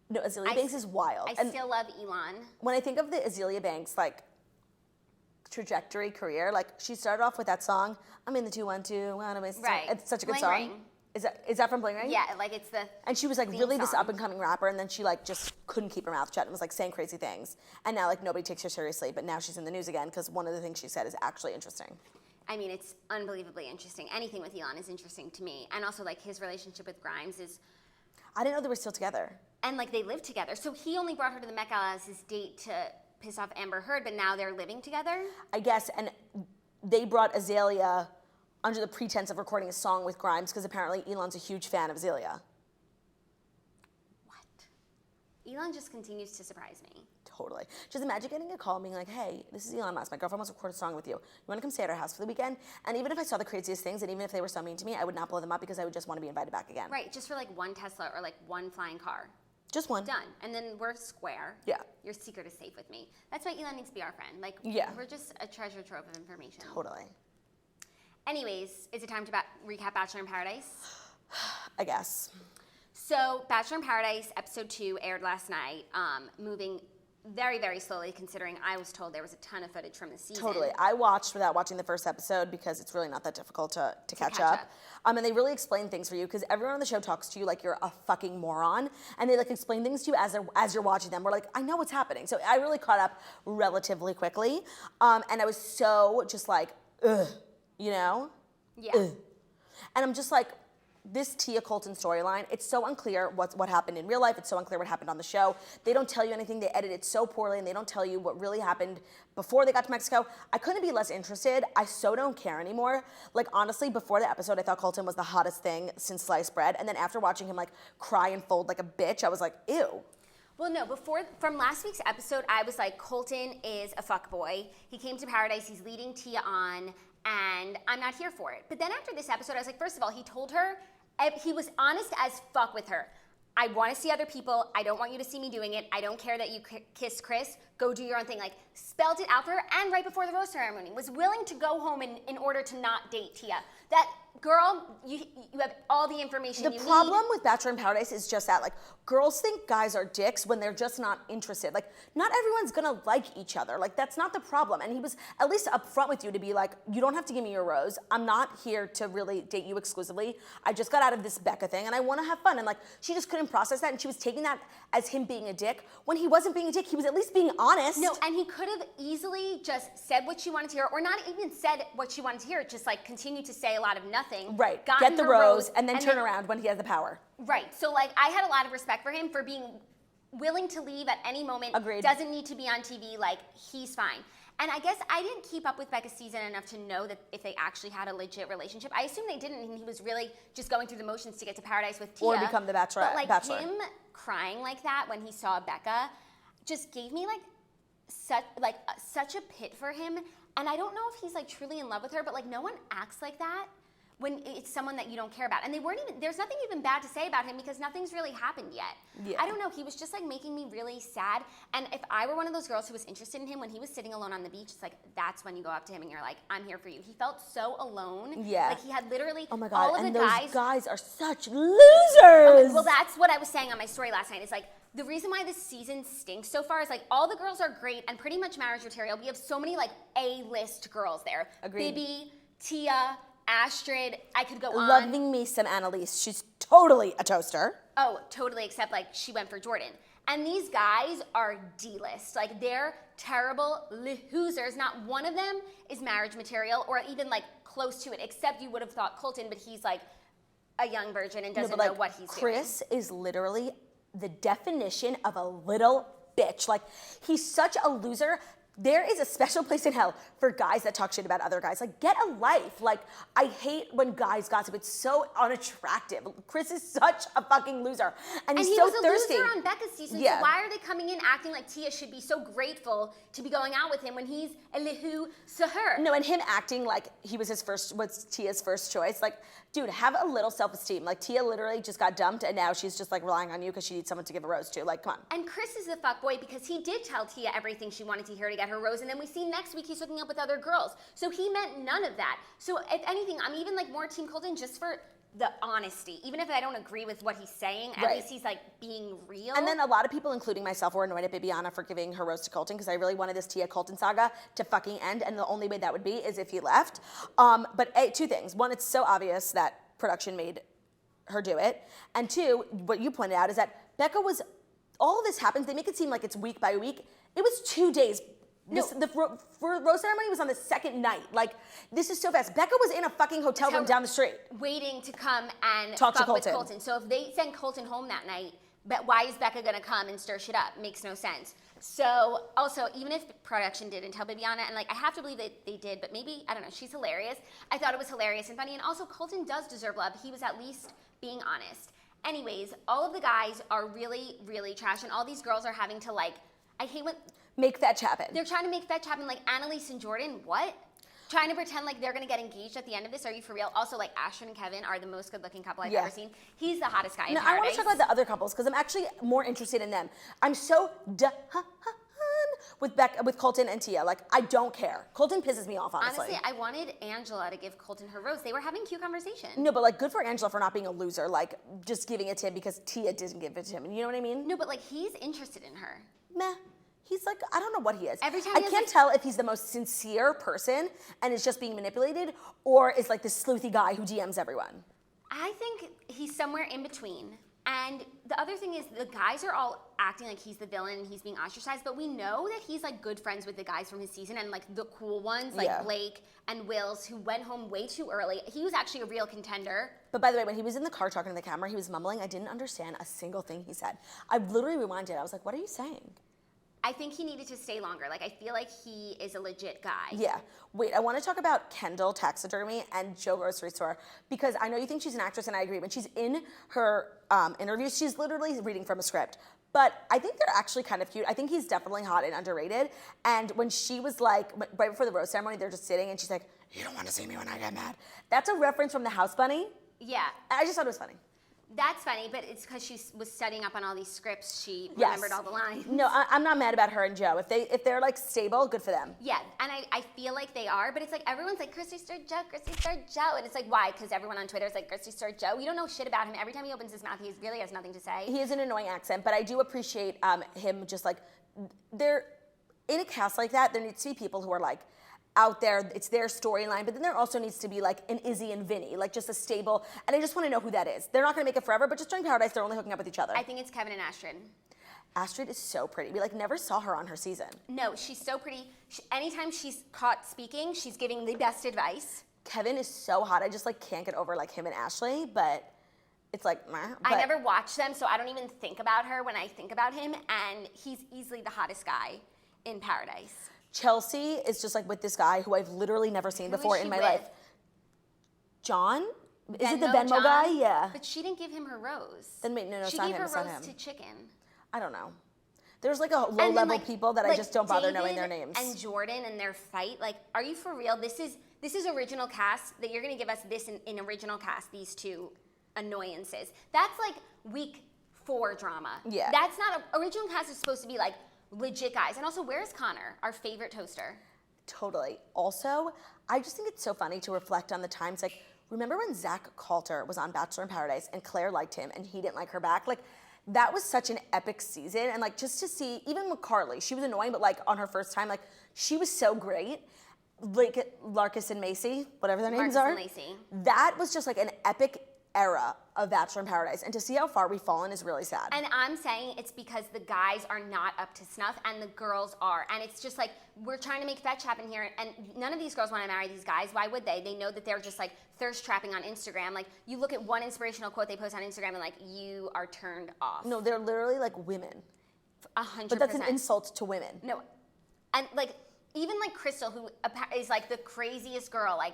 No, Azealia Banks is wild. I still love Elon. When I think of the Azealia Banks, like trajectory career, like she started off with that song, I'm in the 212, Right. It's such a good Bling song. Ring. Is that from Bling Ring? Yeah, like it's the And she was like theme really this song. up and coming rapper, and then she like just couldn't keep her mouth shut and was like saying crazy things. And now like nobody takes her seriously, but now she's in the news again because one of the things she said is actually interesting. I mean, it's unbelievably interesting. Anything with Elon is interesting to me. And also like his relationship with Grimes is, I didn't know they were still together. and like they live together. So he only brought her to the Met Gala as his date to piss off Amber Heard, but now they're living together? I guess, and they brought Azealia under the pretense of recording a song with Grimes because apparently Elon's a huge fan of Azealia. What? Elon just continues to surprise me. Totally. Just imagine getting a call and being like, hey, this is Elon Musk. My girlfriend wants to record a song with you. You want to come stay at our house for the weekend? And even if I saw the craziest things, and even if they were so mean to me, I would not blow them up because I would just want to be invited back again. Right, just for like one Tesla or like one flying car. Just one. Done. And then we're square. Yeah. Your secret is safe with me. That's why Elon needs to be our friend. Like, Yeah. we're just a treasure trove of information. Totally. Anyways, is it time to recap Bachelor in Paradise? I guess. So, Bachelor in Paradise episode 2 aired last night, moving very, very slowly considering I was told there was a ton of footage from the season. Totally. I watched without watching the first episode because it's really not that difficult to catch up. And they really explain things for you because everyone on the show talks to you like you're a fucking moron. And they like explain things to you as you're watching them. We're like, I know what's happening. So I really caught up relatively quickly. And I was so just like, ugh, you know? Yeah. Ugh. And I'm just like, this Tia Colton storyline, it's so unclear what happened in real life. It's so unclear what happened on the show. They don't tell you anything. They edit it so poorly, and they don't tell you what really happened before they got to Mexico. I couldn't be less interested. I so don't care anymore. Like, honestly, before the episode, I thought Colton was the hottest thing since sliced bread. And then after watching him, like, cry and fold like a bitch, I was like, ew. Well, no, from last week's episode, I was like, Colton is a fuckboy. He came to paradise, he's leading Tia on, and I'm not here for it. But then after this episode, I was like, first of all, he told her, he was honest as fuck with her. I want to see other people. I don't want you to see me doing it. I don't care that you kissed Chris. Go do your own thing. Like, spelled it out for her, and right before the rose ceremony, was willing to go home in order to not date Tia. That girl, you have all the information you need. The problem with Bachelor in Paradise is just that, like, girls think guys are dicks when they're just not interested. Like, not everyone's gonna like each other. Like, that's not the problem. And he was at least upfront with you to be like, you don't have to give me your rose. I'm not here to really date you exclusively. I just got out of this Becca thing and I wanna have fun. And like, she just couldn't process that, and she was taking that as him being a dick. When he wasn't being a dick, he was at least being honest. No, and he could have easily just said what she wanted to hear, or not even said what she wanted to hear, just like continued to say a lot of nothing. Right, get the rose and then turn around when he has the power. Right, so like I had a lot of respect for him for being willing to leave at any moment. Agreed. Doesn't need to be on TV, like he's fine. And I guess I didn't keep up with Becca's season enough to know that if they actually had a legit relationship. I assume they didn't, and he was really just going through the motions to get to paradise with Tia. Or become the Bachelor. But like him crying like that when he saw Becca just gave me like such a pit for him. And I don't know if he's like truly in love with her, but like no one acts like that when it's someone that you don't care about. And there's nothing even bad to say about him because nothing's really happened yet. Yeah. I don't know, he was just like making me really sad. And if I were one of those girls who was interested in him when he was sitting alone on the beach, it's like, that's when you go up to him and you're like, I'm here for you. He felt so alone. Yeah. Like he had literally oh my God. all of and the those guys are such losers. Well, that's what I was saying on my story last night. It's like, the reason why this season stinks so far is like all the girls are great and pretty much marriage material. We have so many like A-list girls there. Agreed. Bibi, Tia, Astrid, I could go on. Loving me some Annalise. She's totally a toaster. Oh, totally, except like she went for Jordan. And these guys are D-list. Like they're terrible losers. Not one of them is marriage material or even like close to it, except you would have thought Colton, but he's like a young virgin and doesn't know what he's doing. Chris is literally the definition of a little bitch. Like, he's such a loser. There is a special place in hell for guys that talk shit about other guys. Like, get a life. Like, I hate when guys gossip. It's so unattractive. Chris is such a fucking loser. And he's so thirsty. And he was a loser on Becca's season, so why are they coming in acting like Tia should be so grateful to be going out with him when he's a lihu her? No, and him acting like he was Tia's first choice. Like, dude, have a little self-esteem. Like, Tia literally just got dumped, and now she's just, like, relying on you because she needs someone to give a rose to. Like, come on. And Chris is the fuckboy because he did tell Tia everything she wanted to hear to get her rose, and then we see next week he's hooking up with other girls. So he meant none of that. So if anything, I'm even, like, more Team Colton just for the honesty. Even if I don't agree with what he's saying, at least he's, like, being real. And then a lot of people, including myself, were annoyed at Bibiana for giving her rose to Colton because I really wanted this Tia Colton saga to fucking end, and the only way that would be is if he left. But two things. One, it's so obvious that production made her do it. And two, what you pointed out is that Becca was, all of this happens, they make it seem like it's week by week. It was 2 days. The rose ceremony was on the second night. Like, this is so fast. Becca was in a fucking hotel room down the street. Waiting to come and talk to with Colton. So if they send Colton home that night, why is Becca gonna come and stir shit up? Makes no sense. So also, even if production didn't tell Bibiana, and like I have to believe that they did, but maybe, I don't know, she's hilarious. I thought it was hilarious and funny, and also Colton does deserve love. He was at least being honest. Anyways, all of the guys are really, really trash, and all these girls are having to like, I hate when... Make fetch happen. They're trying to make fetch happen, like Annalise and Jordan, what? Trying to pretend like they're gonna get engaged at the end of this. Are you for real? Also, like Ashton and Kevin are the most good-looking couple I've ever seen. He's the hottest guy in Paradise. I want to talk about the other couples because I'm actually more interested in them. I'm so done with Colton and Tia. Like, I don't care. Colton pisses me off, honestly. Honestly, I wanted Angela to give Colton her rose. They were having cute conversation. No, but like, good for Angela for not being a loser. Like, just giving it to him because Tia didn't give it to him. You know what I mean? No, but like, he's interested in her. Meh. He's like, I don't know what he is. Every time I can't tell if he's the most sincere person and is just being manipulated or is like this sleuthy guy who DMs everyone. I think he's somewhere in between. And the other thing is the guys are all acting like he's the villain and he's being ostracized, but we know that he's like good friends with the guys from his season and like the cool ones like Blake and Wills who went home way too early. He was actually a real contender. But by the way, when he was in the car talking to the camera, he was mumbling. I didn't understand a single thing he said. I literally rewinded. I was like, what are you saying? I think he needed to stay longer. Like, I feel like he is a legit guy. Yeah. Wait, I want to talk about Kendall Taxidermy and Joe Grocery Store because I know you think she's an actress, and I agree. When she's in her interviews, she's literally reading from a script. But I think they're actually kind of cute. I think he's definitely hot and underrated. And when she was like, right before the rose ceremony, they're just sitting, and she's like, you don't want to see me when I get mad. That's a reference from The House Bunny. Yeah. I just thought it was funny. That's funny, but it's because she was studying up on all these scripts. She remembered all the lines. No, I'm not mad about her and Joe. If they're like stable, good for them. Yeah, and I feel like they are, but it's like everyone's like, Grocery Store Joe, Grocery Store Joe. And it's like, why? Because everyone on Twitter is like, Grocery Store Joe. We don't know shit about him. Every time he opens his mouth, he really has nothing to say. He has an annoying accent, but I do appreciate him just like, they're in a cast like that, there needs to be people who are like, out there, it's their storyline, but then there also needs to be like an Izzy and Vinny, like just a stable, and I just want to know who that is. They're not going to make it forever, but just during Paradise, they're only hooking up with each other. I think it's Kevin and Astrid. Astrid is so pretty. We like never saw her on her season. No, she's so pretty. Anytime she's caught speaking, she's giving the best advice. Kevin is so hot. I just like can't get over like him and Ashley, but it's like, meh. I never watched them, so I don't even think about her when I think about him, and he's easily the hottest guy in Paradise. Chelsea is just like with this guy who I've literally never seen before in my life. John? Is it the Venmo guy? Yeah. But she didn't give him her rose. Then wait, no, she it's not gave him. her It's not rose him. to Chicken. I don't know. There's like a low-level people that I just don't bother knowing their names. And Jordan and their fight, like, are you for real? This is original cast that you're gonna give us this in original cast, these two annoyances. That's like week 4 drama. Yeah. That's not original cast is supposed to be like legit guys. And also, where's Connor, our favorite toaster? Totally. Also, I just think it's so funny to reflect on the times, like, remember when Zach Coulter was on Bachelor in Paradise and Claire liked him and he didn't like her back? Like, that was such an epic season. And like, just to see, even with Carly, she was annoying, but like on her first time, like, she was so great. Like, Larkus and Macy, whatever their names are. Marcus and Lacey. That was just like an epic era of Bachelor in Paradise, and to see how far we've fallen is really sad. And I'm saying it's because the guys are not up to snuff and the girls are. And it's just like, we're trying to make fetch happen here, and none of these girls want to marry these guys. Why would they? They know that they're just like thirst trapping on Instagram. Like, you look at one inspirational quote they post on Instagram and like, you are turned off. No, they're literally like women. 100%. But that's an insult to women. No, and like, even like Crystal, who is like the craziest girl, like,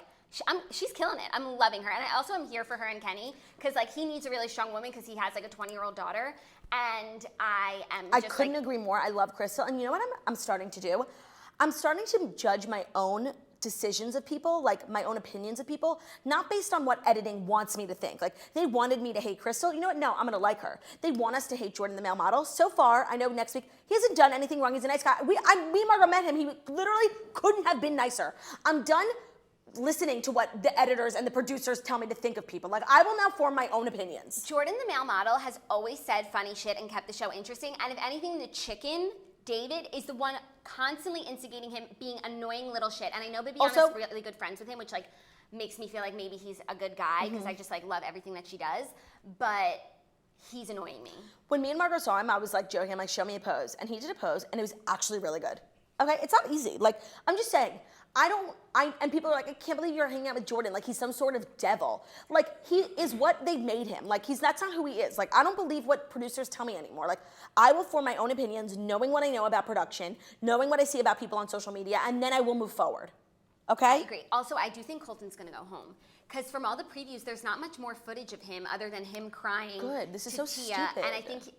she's killing it. I'm loving her. And I also am here for her and Kenny because like he needs a really strong woman because he has like a 20-year-old daughter. And I couldn't agree more. I love Crystal. And you know what I'm starting to do? I'm starting to judge my own decisions of people, like my own opinions of people, not based on what editing wants me to think. Like, they wanted me to hate Crystal. You know what? No, I'm gonna like her. They want us to hate Jordan, the male model. So far, I know next week, he hasn't done anything wrong. He's a nice guy. Me and Margot met him. He literally couldn't have been nicer. I'm done listening to what the editors and the producers tell me to think of people. Like, I will now form my own opinions. Jordan, the male model, has always said funny shit and kept the show interesting. And if anything, the chicken, David, is the one constantly instigating him being annoying little shit. And I know Bibiana's Also, really good friends with him, which like makes me feel like maybe he's a good guy because I just like love everything that she does. But he's annoying me. When me and Margot saw him, I was like joking, I'm like, show me a pose. And he did a pose and it was actually really good. Okay, it's not easy. Like, I'm just saying, and people are like, I can't believe you're hanging out with Jordan. Like, he's some sort of devil. Like, he is what they made him. Like, that's not who he is. Like, I don't believe what producers tell me anymore. Like, I will form my own opinions, knowing what I know about production, knowing what I see about people on social media, and then I will move forward. Okay? I agree. Also, I do think Colton's gonna go home. Because from all the previews, there's not much more footage of him other than him crying. Good. This is to so Tia. stupid.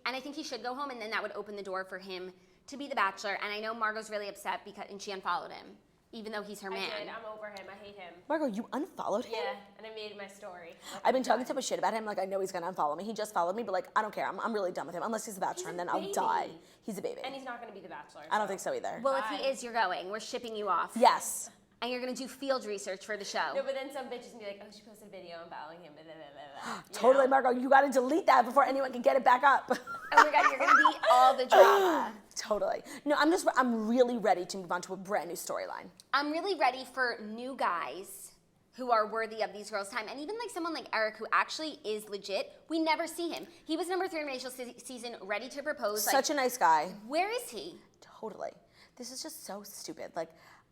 And I think he should go home, and then that would open the door for him to be the Bachelor. And I know Margot's really upset and she unfollowed him, even though he's her man. I did. I'm over him. I hate him. Margot, you unfollowed him? Yeah, and I made my story. Like, I've been talking so much shit about him. Like, I know he's gonna unfollow me. He just followed me, but like, I don't care. I'm really done with him. Unless he's the Bachelor, and then I'll die. He's a baby. And he's not going to be the Bachelor. I don't think so either. Well, if he is, you're going. We're shipping you off. Yes. And you're gonna do field research for the show. No, but then some bitches can be like, oh, she posted a video and following him. Blah, blah, blah, blah. Totally, Margot. You gotta delete that before anyone can get it back up. Oh my God, you're gonna be all the drama. Totally. No, I'm really ready to move on to a brand new storyline. I'm really ready for new guys who are worthy of these girls' time. And even like someone like Eric, who actually is legit, we never see him. He was number 3 in Rachel's season, ready to propose. Such a nice guy. Where is he? Totally. This is just so stupid. Like,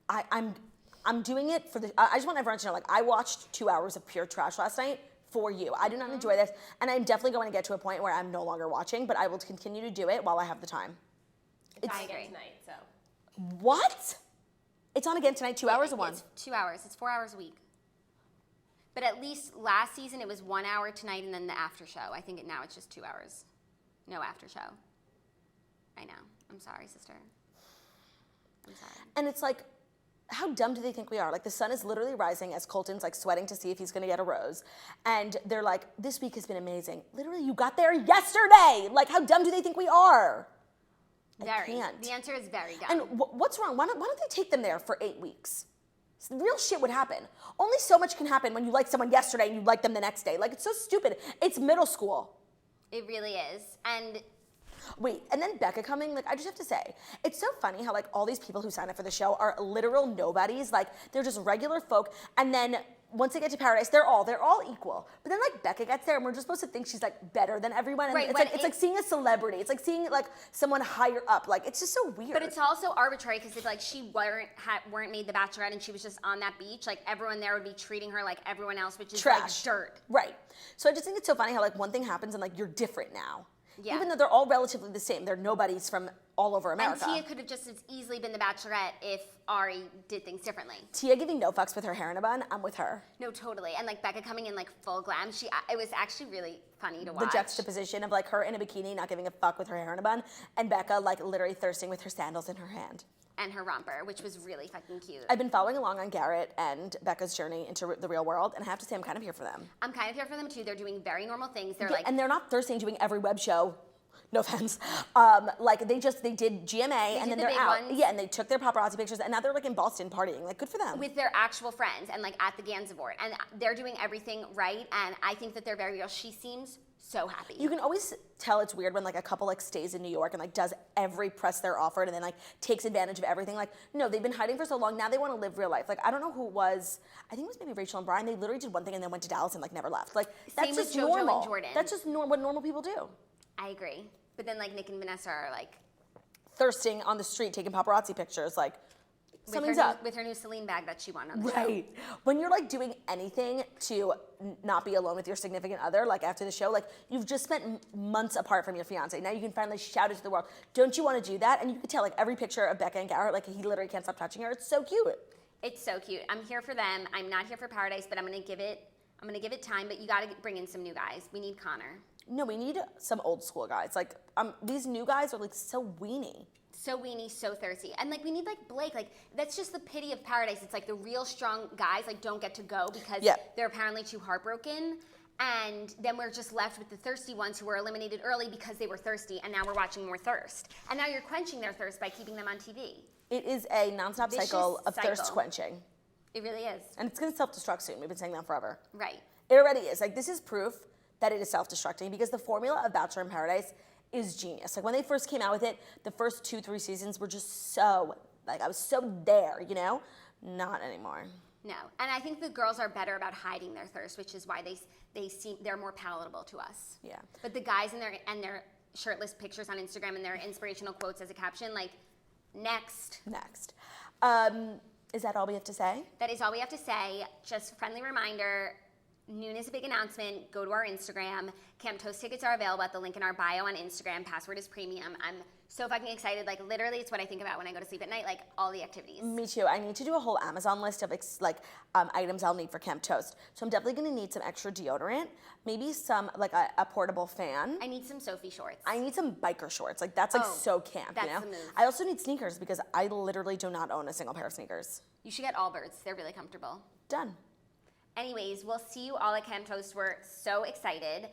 I'm doing it for the. I just want everyone to know. Like, I watched 2 hours of pure trash last night for you. I do not enjoy this, and I'm definitely going to get to a point where I'm no longer watching. But I will continue to do it while I have the time. It's on again tonight, so. What? It's on again tonight. 2 hours or one? It's 2 hours. It's 4 hours a week. But at least last season it was 1 hour tonight and then the after show. I think now it's just 2 hours. No after show. I know. I'm sorry, sister. I'm sorry. And it's like, how dumb do they think we are? Like, the sun is literally rising as Colton's like sweating to see if he's gonna get a rose. And they're like, this week has been amazing. Literally, you got there yesterday. Like, how dumb do they think we are? Very. I can't. The answer is very dumb. And what's wrong? Why don't they take them there for 8 weeks? Real shit would happen. Only so much can happen when you like someone yesterday and you like them the next day. Like, it's so stupid. It's middle school. It really is. And wait, and then Becca coming, like, I just have to say, it's so funny how like all these people who sign up for the show are literal nobodies. Like, they're just regular folk, and then once they get to Paradise, they're all equal. But then like Becca gets there and we're just supposed to think she's like better than everyone. And right, it's like seeing a celebrity. It's like seeing like someone higher up. Like, it's just so weird. But it's also arbitrary because if like she weren't made the Bachelorette and she was just on that beach, like everyone there would be treating her like everyone else, which is trash. Like dirt. Right. So I just think it's so funny how like one thing happens and like you're different now. Yeah. Even though they're all relatively the same, they're nobodies from all over America. And Tia could have just as easily been the Bachelorette if Ari did things differently. Tia giving no fucks with her hair in a bun, I'm with her. No, totally. And like Becca coming in like full glam, it was actually really funny to watch. The juxtaposition of like her in a bikini, not giving a fuck with her hair in a bun, and Becca like literally thirsting with her sandals in her hand. And her romper, which was really fucking cute. I've been following along on Garrett and Becca's journey into the real world, and I have to say I'm kind of here for them. I'm kind of here for them too. They're doing very normal things. They're and they're not thirsting doing every web show. No offense. Like they did GMA and then they're out. Ones. Yeah, and they took their paparazzi pictures and now they're like in Boston partying. Like, good for them. With their actual friends and like at the Gansevoort. And they're doing everything right, and I think that they're very real. She seems so happy. You can always tell it's weird when like a couple like stays in New York and like does every press they're offered and then like takes advantage of everything. Like, no, they've been hiding for so long. Now they want to live real life. Like, I don't know who it was. I think it was maybe Rachel and Brian. They literally did one thing and then went to Dallas and like never left. Like, that's Same just with JoJo normal. and Jordan. That's just what normal people do. I agree. But then like Nick and Vanessa are like thirsting on the street, taking paparazzi pictures. Like, something's up. With her new Celine bag that she won on the show. When you're like doing anything to not be alone with your significant other, like after the show, like you've just spent months apart from your fiance. Now you can finally shout it to the world. Don't you want to do that? And you can tell like every picture of Becca and Garrett, like he literally can't stop touching her. It's so cute. It's so cute. I'm here for them. I'm not here for Paradise, but I'm gonna give it time. But you got to bring in some new guys. We need Connor. No, we need some old school guys. Like these new guys are like so weenie. So weenie, so thirsty. And like we need like Blake. Like that's just the pity of Paradise. It's like the real strong guys like don't get to go because they're apparently too heartbroken. And then we're just left with the thirsty ones who were eliminated early because they were thirsty, and now we're watching more thirst. And now you're quenching their thirst by keeping them on TV. It is a nonstop cycle of thirst quenching. It really is. And it's gonna self-destruct soon. We've been saying that forever. Right. It already is. Like, this is proof that it is self-destructing because the formula of Bachelor in Paradise is genius. Like, when they first came out with it, the first 2-3 seasons were just so, like, I was so there, you know? Not anymore. No. And I think the girls are better about hiding their thirst, which is why they're more palatable to us. Yeah. But the guys and their shirtless pictures on Instagram and their inspirational quotes as a caption, like, next. Is that all we have to say? That is all we have to say. Just a friendly reminder, noon is a big announcement. Go to our Instagram. Camp Toast tickets are available at the link in our bio on Instagram. Password is premium. I'm so fucking excited. Like, literally, it's what I think about when I go to sleep at night, like, all the activities. Me too. I need to do a whole Amazon list of, items I'll need for Camp Toast. So I'm definitely going to need some extra deodorant, maybe some, like, a portable fan. I need some Sophie shorts. I need some biker shorts. Like, that's, so camp, that's you know? the move. I also need sneakers because I literally do not own a single pair of sneakers. You should get Allbirds. They're really comfortable. Done. Anyways, we'll see you all at Camp Toast. We're so excited.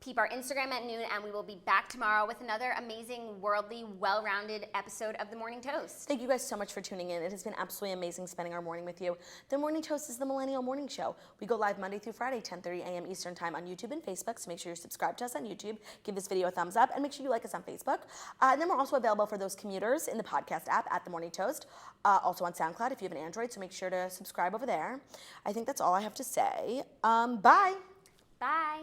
Keep our Instagram at noon, and we will be back tomorrow with another amazing, worldly, well-rounded episode of The Morning Toast. Thank you guys so much for tuning in. It has been absolutely amazing spending our morning with you. The Morning Toast is the Millennial Morning Show. We go live Monday through Friday, 10:30 a.m. Eastern Time on YouTube and Facebook, so make sure you're subscribed to us on YouTube, give this video a thumbs up, and make sure you like us on Facebook. And then we're also available for those commuters in the podcast app at The Morning Toast, also on SoundCloud if you have an Android, so make sure to subscribe over there. I think that's all I have to say. Bye. Bye.